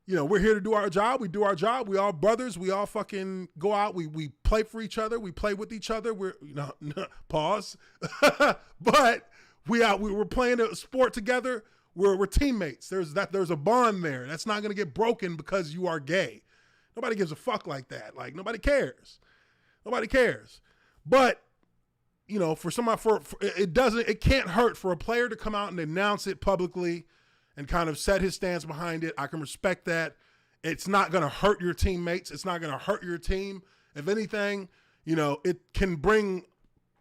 we're here to do our job. We do our job. We all brothers. We all fucking go out. We play for each other. We play with each other. Pause. But we're playing a sport together. We're teammates. There's a bond there. That's not going to get broken because you are gay. Nobody gives a fuck like that. Like, nobody cares. Nobody cares. But, for somebody, it can't hurt for a player to come out and announce it publicly and kind of set his stance behind it. I can respect that. It's not going to hurt your teammates. It's not going to hurt your team. If anything, it can bring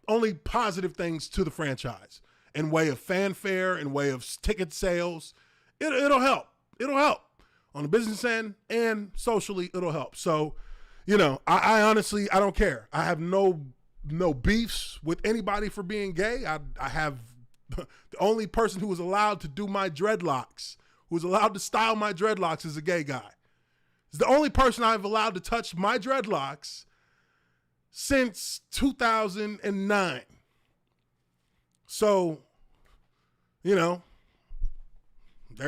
only positive things to the franchise in way of fanfare, in way of ticket sales. It'll help. It'll help on the business end, and socially it'll help. So, I honestly, I don't care. I have no beefs with anybody for being gay. I have the only person who was allowed to do my dreadlocks, who was allowed to style my dreadlocks, is a gay guy. He's the only person I've allowed to touch my dreadlocks since 2009. So, there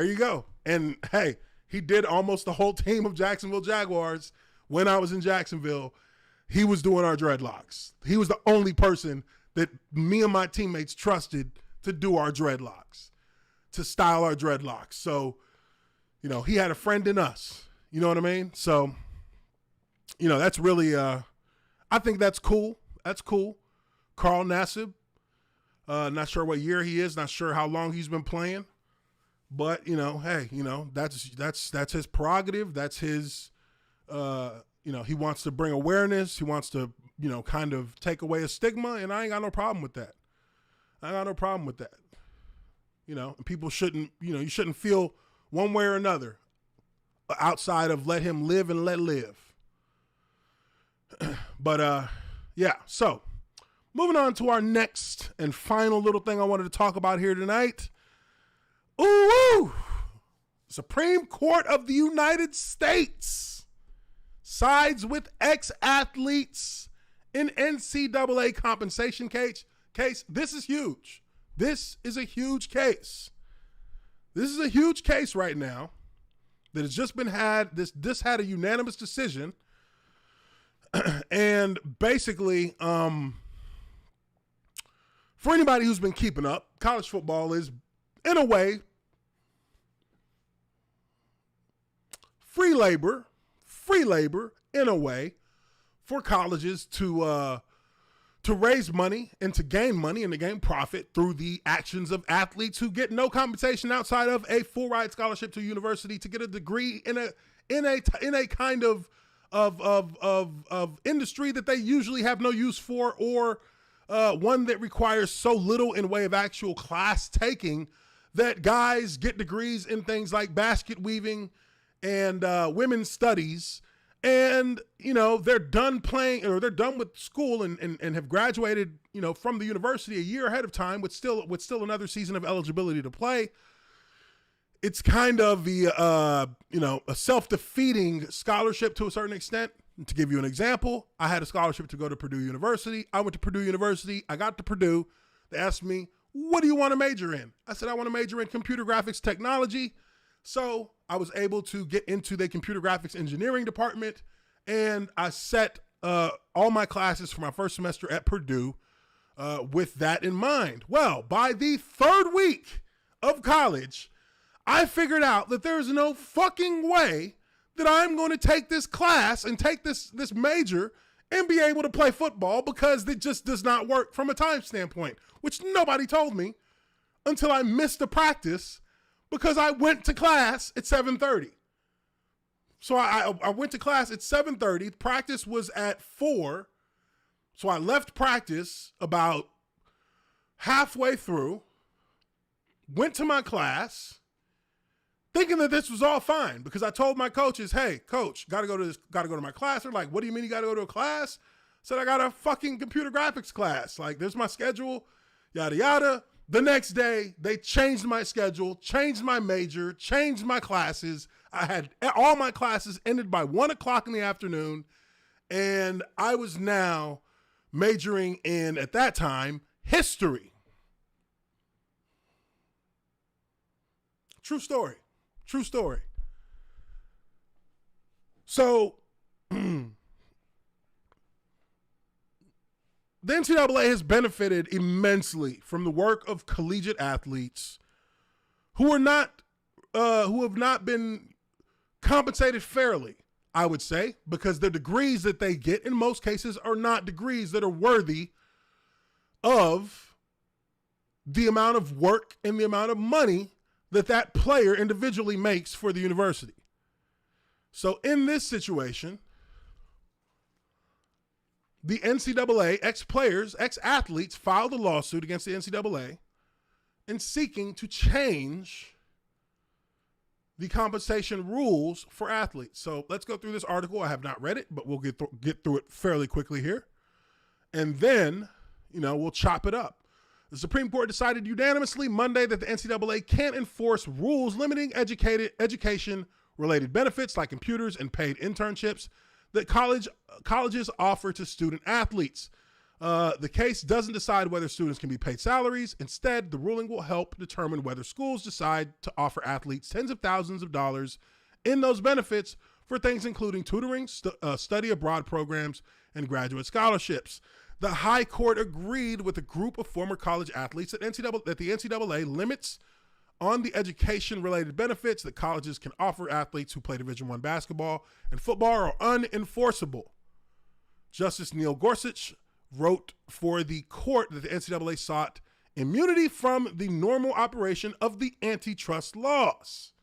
you go. And hey, he did almost the whole team of Jacksonville Jaguars when I was in Jacksonville. He was doing our dreadlocks. He was the only person that me and my teammates trusted to do our dreadlocks, to style our dreadlocks. So, he had a friend in us. You know what I mean? So, that's really, I think that's cool. That's cool. Carl Nassib, not sure what year he is, not sure how long he's been playing, but, hey, that's his prerogative. That's his, he wants to bring awareness. He wants to, kind of take away a stigma, and I ain't got no problem with that. I got no problem with that. And people shouldn't, you shouldn't feel one way or another outside of let him live and let live. But, yeah, so moving on to our next and final little thing I wanted to talk about here tonight. Ooh, Supreme Court of the United States sides with ex-athletes in NCAA compensation case. This is huge. This is a huge case. This is a huge case right now that has just been this had a unanimous decision. And basically, for anybody who's been keeping up, college football is, in a way, free labor in a way, for colleges to raise money and to gain money and to gain profit through the actions of athletes who get no compensation outside of a full ride scholarship to university to get a degree in a kind of industry that they usually have no use for, or one that requires so little in way of actual class taking that guys get degrees in things like basket weaving and women's studies. And, you know, they're done playing, or they're done with school and have graduated, you know, from the university a year ahead of time with still another season of eligibility to play. It's kind of the, you know, a self-defeating scholarship to a certain extent. To give you an example, I had a scholarship to go to Purdue University. I went to Purdue University. I got to Purdue. They asked me, what do you want to major in? I said, I want to major in computer graphics technology. So I was able to get into the computer graphics engineering department, and I set all my classes for my first semester at Purdue with that in mind. Well, by the third week of college, I figured out that there's no fucking way that I'm going to take this class and take this major and be able to play football, because it just does not work from a time standpoint, which nobody told me until I missed a practice because I went to class at 7:30. So I went to class at 7:30. Practice was at 4. So I left practice about halfway through, went to my class, thinking that this was all fine, because I told my coaches, hey, coach, gotta go to my class. They're like, what do you mean you gotta go to a class? I said, I got a fucking computer graphics class. Like, there's my schedule, yada, yada. The next day, they changed my schedule, changed my major, changed my classes. I had all my classes ended by 1 o'clock in the afternoon, and I was now majoring in, at that time, history. True story. True story. So, the NCAA has benefited immensely from the work of collegiate athletes who have not been compensated fairly, I would say, because the degrees that they get in most cases are not degrees that are worthy of the amount of work and the amount of money that player individually makes for the university. So in this situation, the NCAA, ex-players, ex-athletes filed a lawsuit against the NCAA in seeking to change the compensation rules for athletes. So let's go through this article. I have not read it, but we'll get through it fairly quickly here. And then, you know, we'll chop it up. The Supreme Court decided unanimously Monday that the NCAA can't enforce rules limiting education-related benefits like computers and paid internships that colleges offer to student athletes. The case doesn't decide whether students can be paid salaries. Instead, the ruling will help determine whether schools decide to offer athletes tens of thousands of dollars in those benefits for things including tutoring, study abroad programs, and graduate scholarships. The High Court agreed with a group of former college athletes that the NCAA limits on the education-related benefits that colleges can offer athletes who play Division I basketball and football are unenforceable. Justice Neil Gorsuch wrote for the court that the NCAA sought immunity from the normal operation of the antitrust laws,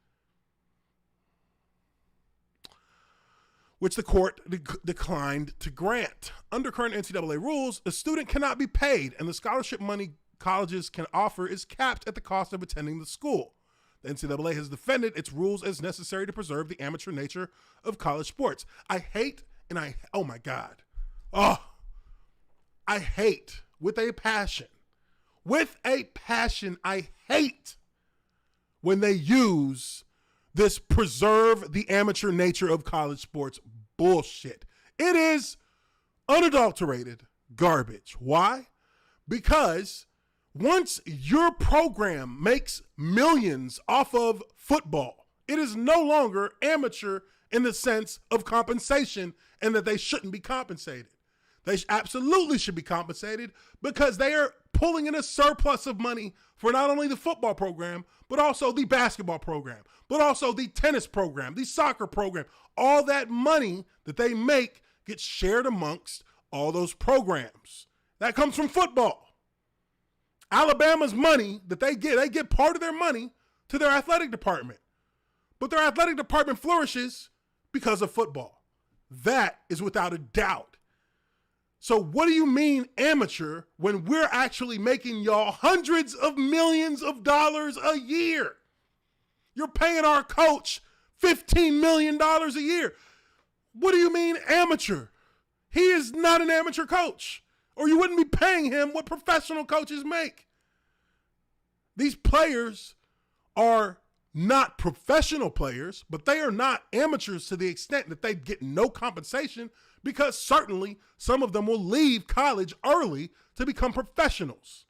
which the court declined to grant. Under current NCAA rules, a student cannot be paid, and the scholarship money colleges can offer is capped at the cost of attending the school. The NCAA has defended its rules as necessary to preserve the amateur nature of college sports. I hate with a passion, I hate when they use this preserve the amateur nature of college sports bullshit. It is unadulterated garbage. Why? Because once your program makes millions off of football, it is no longer amateur in the sense of compensation, and that they shouldn't be compensated. They absolutely should be compensated because they are pulling in a surplus of money for not only the football program, but also the basketball program, but also the tennis program, the soccer program. All that money that they make gets shared amongst all those programs. That comes from football. Alabama's money that they get part of their money to their athletic department. But their athletic department flourishes because of football. That is without a doubt. So what do you mean amateur when we're actually making y'all hundreds of millions of dollars a year? You're paying our coach $15 million a year. What do you mean amateur? He is not an amateur coach, or you wouldn't be paying him what professional coaches make. These players are not professional players, but they are not amateurs to the extent that they get no compensation, because certainly some of them will leave college early to become professionals.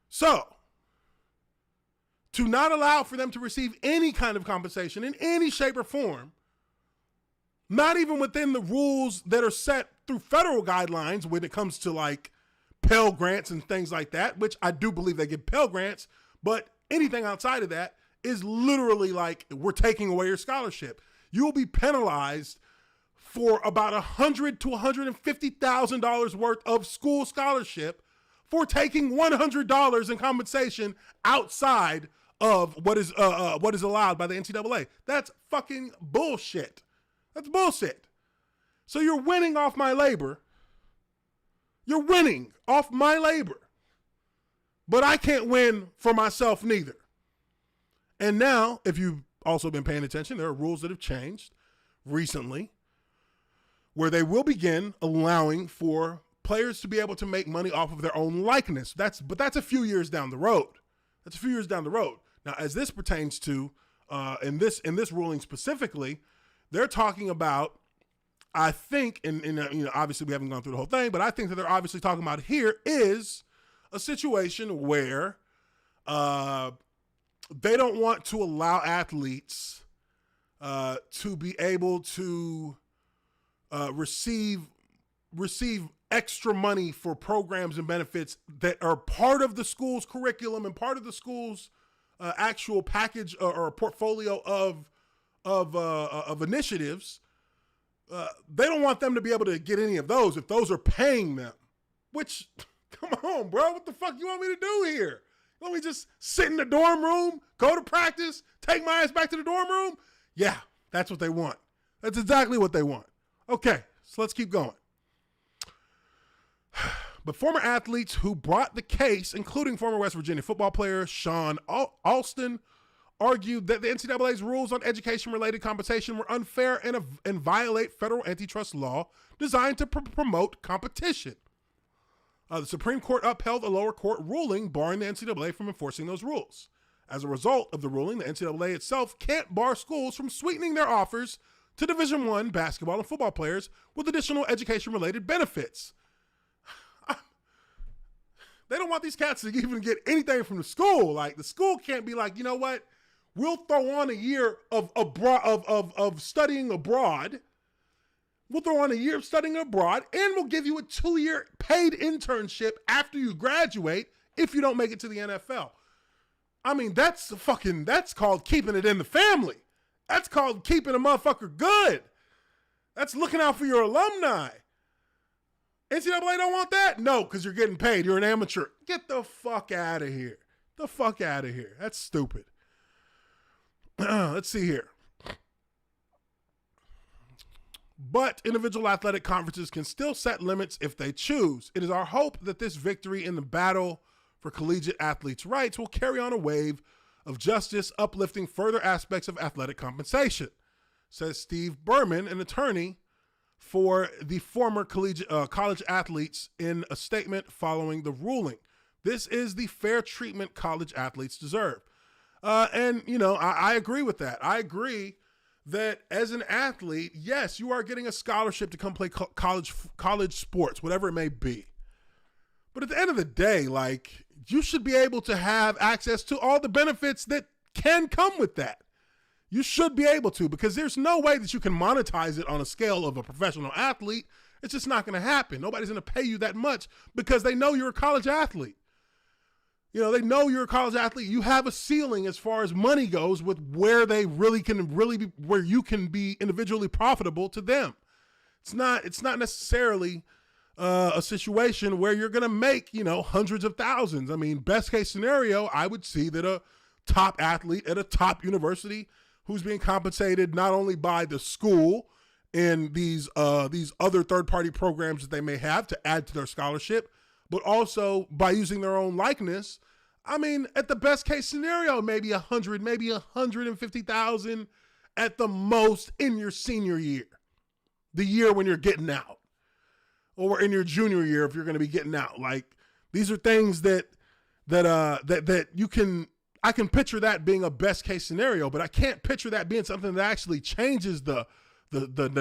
So, to not allow for them to receive any kind of compensation in any shape or form, not even within the rules that are set through federal guidelines when it comes to like Pell Grants and things like that, which I do believe they get Pell Grants, but anything outside of that is literally like, we're taking away your scholarship. You will be penalized for about $100,000 to $150,000 worth of school scholarship for taking $100 in compensation outside of what is allowed by the NCAA. That's fucking bullshit. That's bullshit. So you're winning off my labor. You're winning off my labor. But I can't win for myself neither. And now, if you've also been paying attention, there are rules that have changed recently where they will begin allowing for players to be able to make money off of their own likeness. But that's a few years down the road. That's a few years down the road. Now, as this pertains to, in this ruling specifically, they're talking about, I think, and obviously we haven't gone through the whole thing, but I think that they're obviously talking about here is a situation where they don't want to allow athletes to be able to receive extra money for programs and benefits that are part of the school's curriculum and part of the school's actual package or portfolio of initiatives. They don't want them to be able to get any of those if those are paying them. Which, come on, bro, what the fuck you want me to do here? You want me to just sit in the dorm room, go to practice, take my ass back to the dorm room? Yeah, that's what they want. That's exactly what they want. Okay, so let's keep going. But former athletes who brought the case, including former West Virginia football player Sean Alston, argued that the NCAA's rules on education-related compensation were unfair and violate federal antitrust law designed to promote competition. The Supreme Court upheld a lower court ruling barring the NCAA from enforcing those rules. As a result of the ruling, the NCAA itself can't bar schools from sweetening their offers to Division I basketball and football players with additional education-related benefits. They don't want these cats to even get anything from the school. Like, the school can't be like, you know what? We'll throw on a year of studying abroad. We'll throw on a year of studying abroad, and we'll give you a 2-year paid internship after you graduate if you don't make it to the NFL. I mean, that's called keeping it in the family. That's called keeping a motherfucker good. That's looking out for your alumni. NCAA don't want that? No, because you're getting paid. You're an amateur. Get the fuck out of here. The fuck out of here. That's stupid. Let's see here. But individual athletic conferences can still set limits if they choose. It is our hope that this victory in the battle for collegiate athletes' rights will carry on a wave of justice, uplifting further aspects of athletic compensation, says Steve Berman, an attorney for the former college athletes, in a statement following the ruling. This is the fair treatment college athletes deserve. And, you know, I agree with that. I agree that as an athlete, yes, you are getting a scholarship to come play college sports, whatever it may be. But at the end of the day, like, you should be able to have access to all the benefits that can come with that. You should be able to, because there's no way that you can monetize it on a scale of a professional athlete. It's just not going to happen. Nobody's going to pay you that much because they know you're a college athlete. You know, they know you're a college athlete. You have a ceiling as far as money goes with where they really can be, where you can be individually profitable to them. It's not necessarily a situation where you're going to make, you know, hundreds of thousands. I mean, best case scenario, I would see that a top athlete at a top university who's being compensated not only by the school and these other third-party programs that they may have to add to their scholarship, but also by using their own likeness. I mean, at the best case scenario, maybe 100, maybe 150,000 at the most in your senior year, the year when you're getting out, or in your junior year if you're going to be getting out. Like, these are things that you can. I can picture that being a best case scenario, but I can't picture that being something that actually changes the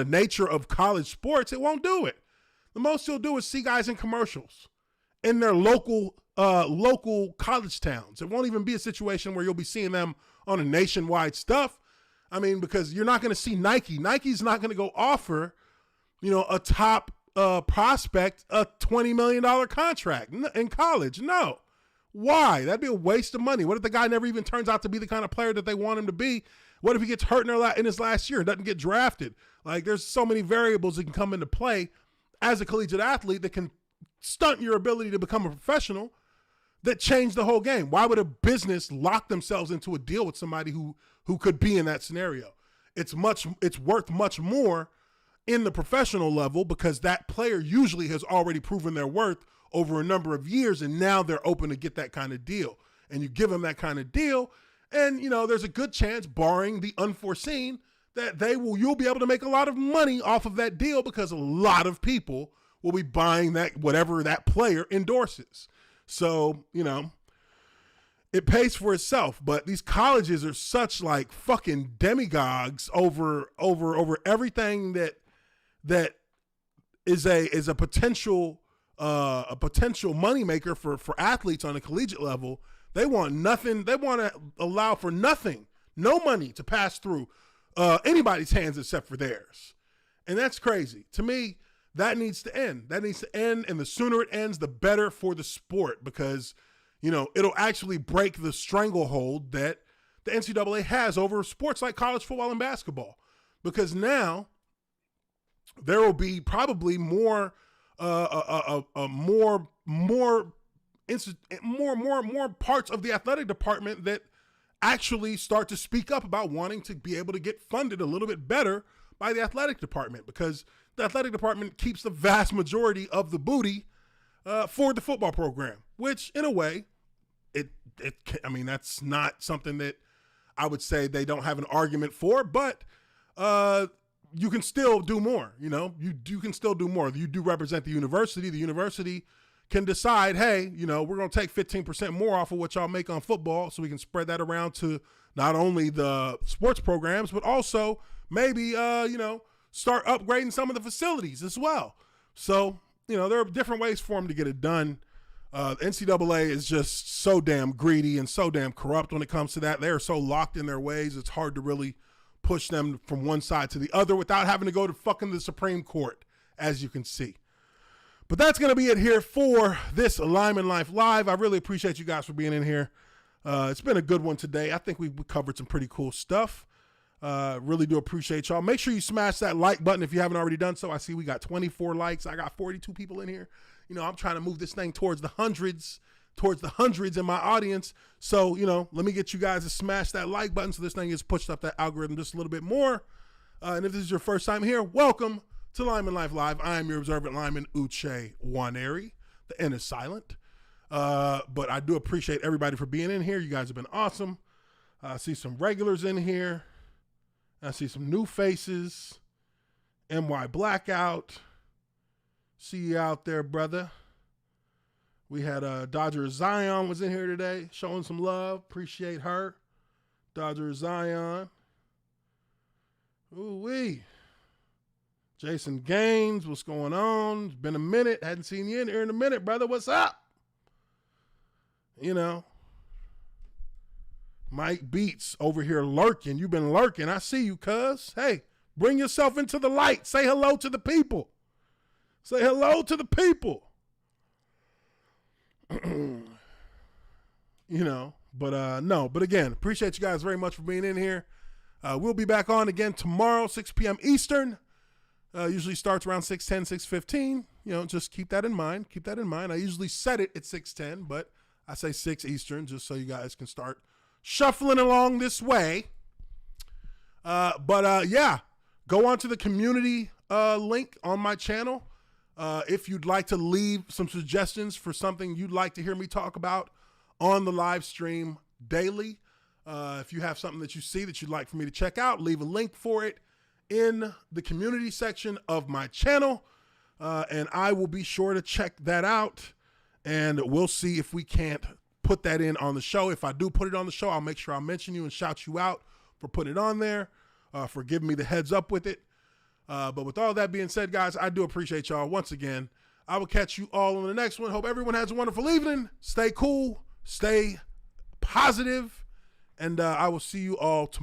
nature of college sports. It won't do it. The most you'll do is see guys in commercials in their local college towns. It won't even be a situation where you'll be seeing them on a nationwide stuff. I mean, because you're not going to see Nike. Nike's not going to go offer, you know, a top prospect a $20 million contract in college. No. Why? That'd be a waste of money. What if the guy never even turns out to be the kind of player that they want him to be? What if he gets hurt in his last year and doesn't get drafted? Like, there's so many variables that can come into play as a collegiate athlete that can stunt your ability to become a professional, that change the whole game. Why would a business lock themselves into a deal with somebody who could be in that scenario? It's worth much more in the professional level because that player usually has already proven their worth over a number of years, and now they're open to get that kind of deal. And you give them that kind of deal, and, you know, there's a good chance, barring the unforeseen, that you'll be able to make a lot of money off of that deal because a lot of people will be buying that, whatever that player endorses. So, you know, it pays for itself. But these colleges are such like fucking demagogues over everything that is a potential moneymaker for athletes on a collegiate level. They want nothing. They want to allow for nothing, no money to pass through anybody's hands except for theirs. And that's crazy. To me, that needs to end. That needs to end, and the sooner it ends, the better for the sport, because, you know, it'll actually break the stranglehold that the NCAA has over sports like college football and basketball. Because now there will be probably more parts of the athletic department that actually start to speak up about wanting to be able to get funded a little bit better by the athletic department, because the athletic department keeps the vast majority of the booty for the football program, which in a way, I mean, that's not something that I would say they don't have an argument for, but you can still do more. You know, you can still do more. You do represent the university. The university can decide, hey, you know, we're going to take 15% more off of what y'all make on football, so we can spread that around to not only the sports programs, but also maybe, you know, start upgrading some of the facilities as well. So, you know, there are different ways for them to get it done. NCAA is just so damn greedy and so damn corrupt when it comes to that. They are so locked in their ways, it's hard to really push them from one side to the other without having to go to fucking the Supreme Court, as you can see. But that's going to be it here for this Lineman Life Live. I really appreciate you guys for being in here. It's been a good one today. I think we covered some pretty cool stuff. Really do appreciate y'all. Make sure you smash that like button if you haven't already done so. I see we got 24 likes. I got 42 people in here. You know, I'm trying to move this thing towards the hundreds in my audience. So, you know, let me get you guys to smash that like button so this thing gets pushed up that algorithm just a little bit more. And if this is your first time here, welcome to Lineman Life Live. I am your observant lineman, Uche Nwaneri. The N is silent. But I do appreciate everybody for being in here. You guys have been awesome. I see some regulars in here. I see some new faces. NY Blackout. See you out there, brother. We had Dodger Zion was in here today, showing some love. Appreciate her. Dodger Zion. Ooh-wee. Jason Gaines, what's going on? It's been a minute. Hadn't seen you in here in a minute, brother. What's up? You know. Mike Beats over here lurking. You've been lurking. I see you, cuz. Hey, bring yourself into the light. Say hello to the people. Say hello to the people. But again, appreciate you guys very much for being in here. We'll be back on again tomorrow, 6 p.m. Eastern. Usually starts around 6:10, 6:15. Just keep that in mind. I usually set it at 6:10, but I say 6 Eastern just so you guys can start shuffling along this way. Go on to the community link on my channel. If you'd like to leave some suggestions for something you'd like to hear me talk about on the live stream daily. If you have something that you see that you'd like for me to check out, leave a link for it in the community section of my channel. And I will be sure to check that out. And we'll see if we can't put that in on the show. If I do put it on the show, I'll make sure I'll mention you and shout you out for putting it on there, for giving me the heads up with it. But with all that being said, guys, I do appreciate y'all once again. I will catch you all on the next one. Hope everyone has a wonderful evening. Stay cool, stay positive, and I will see you all tomorrow.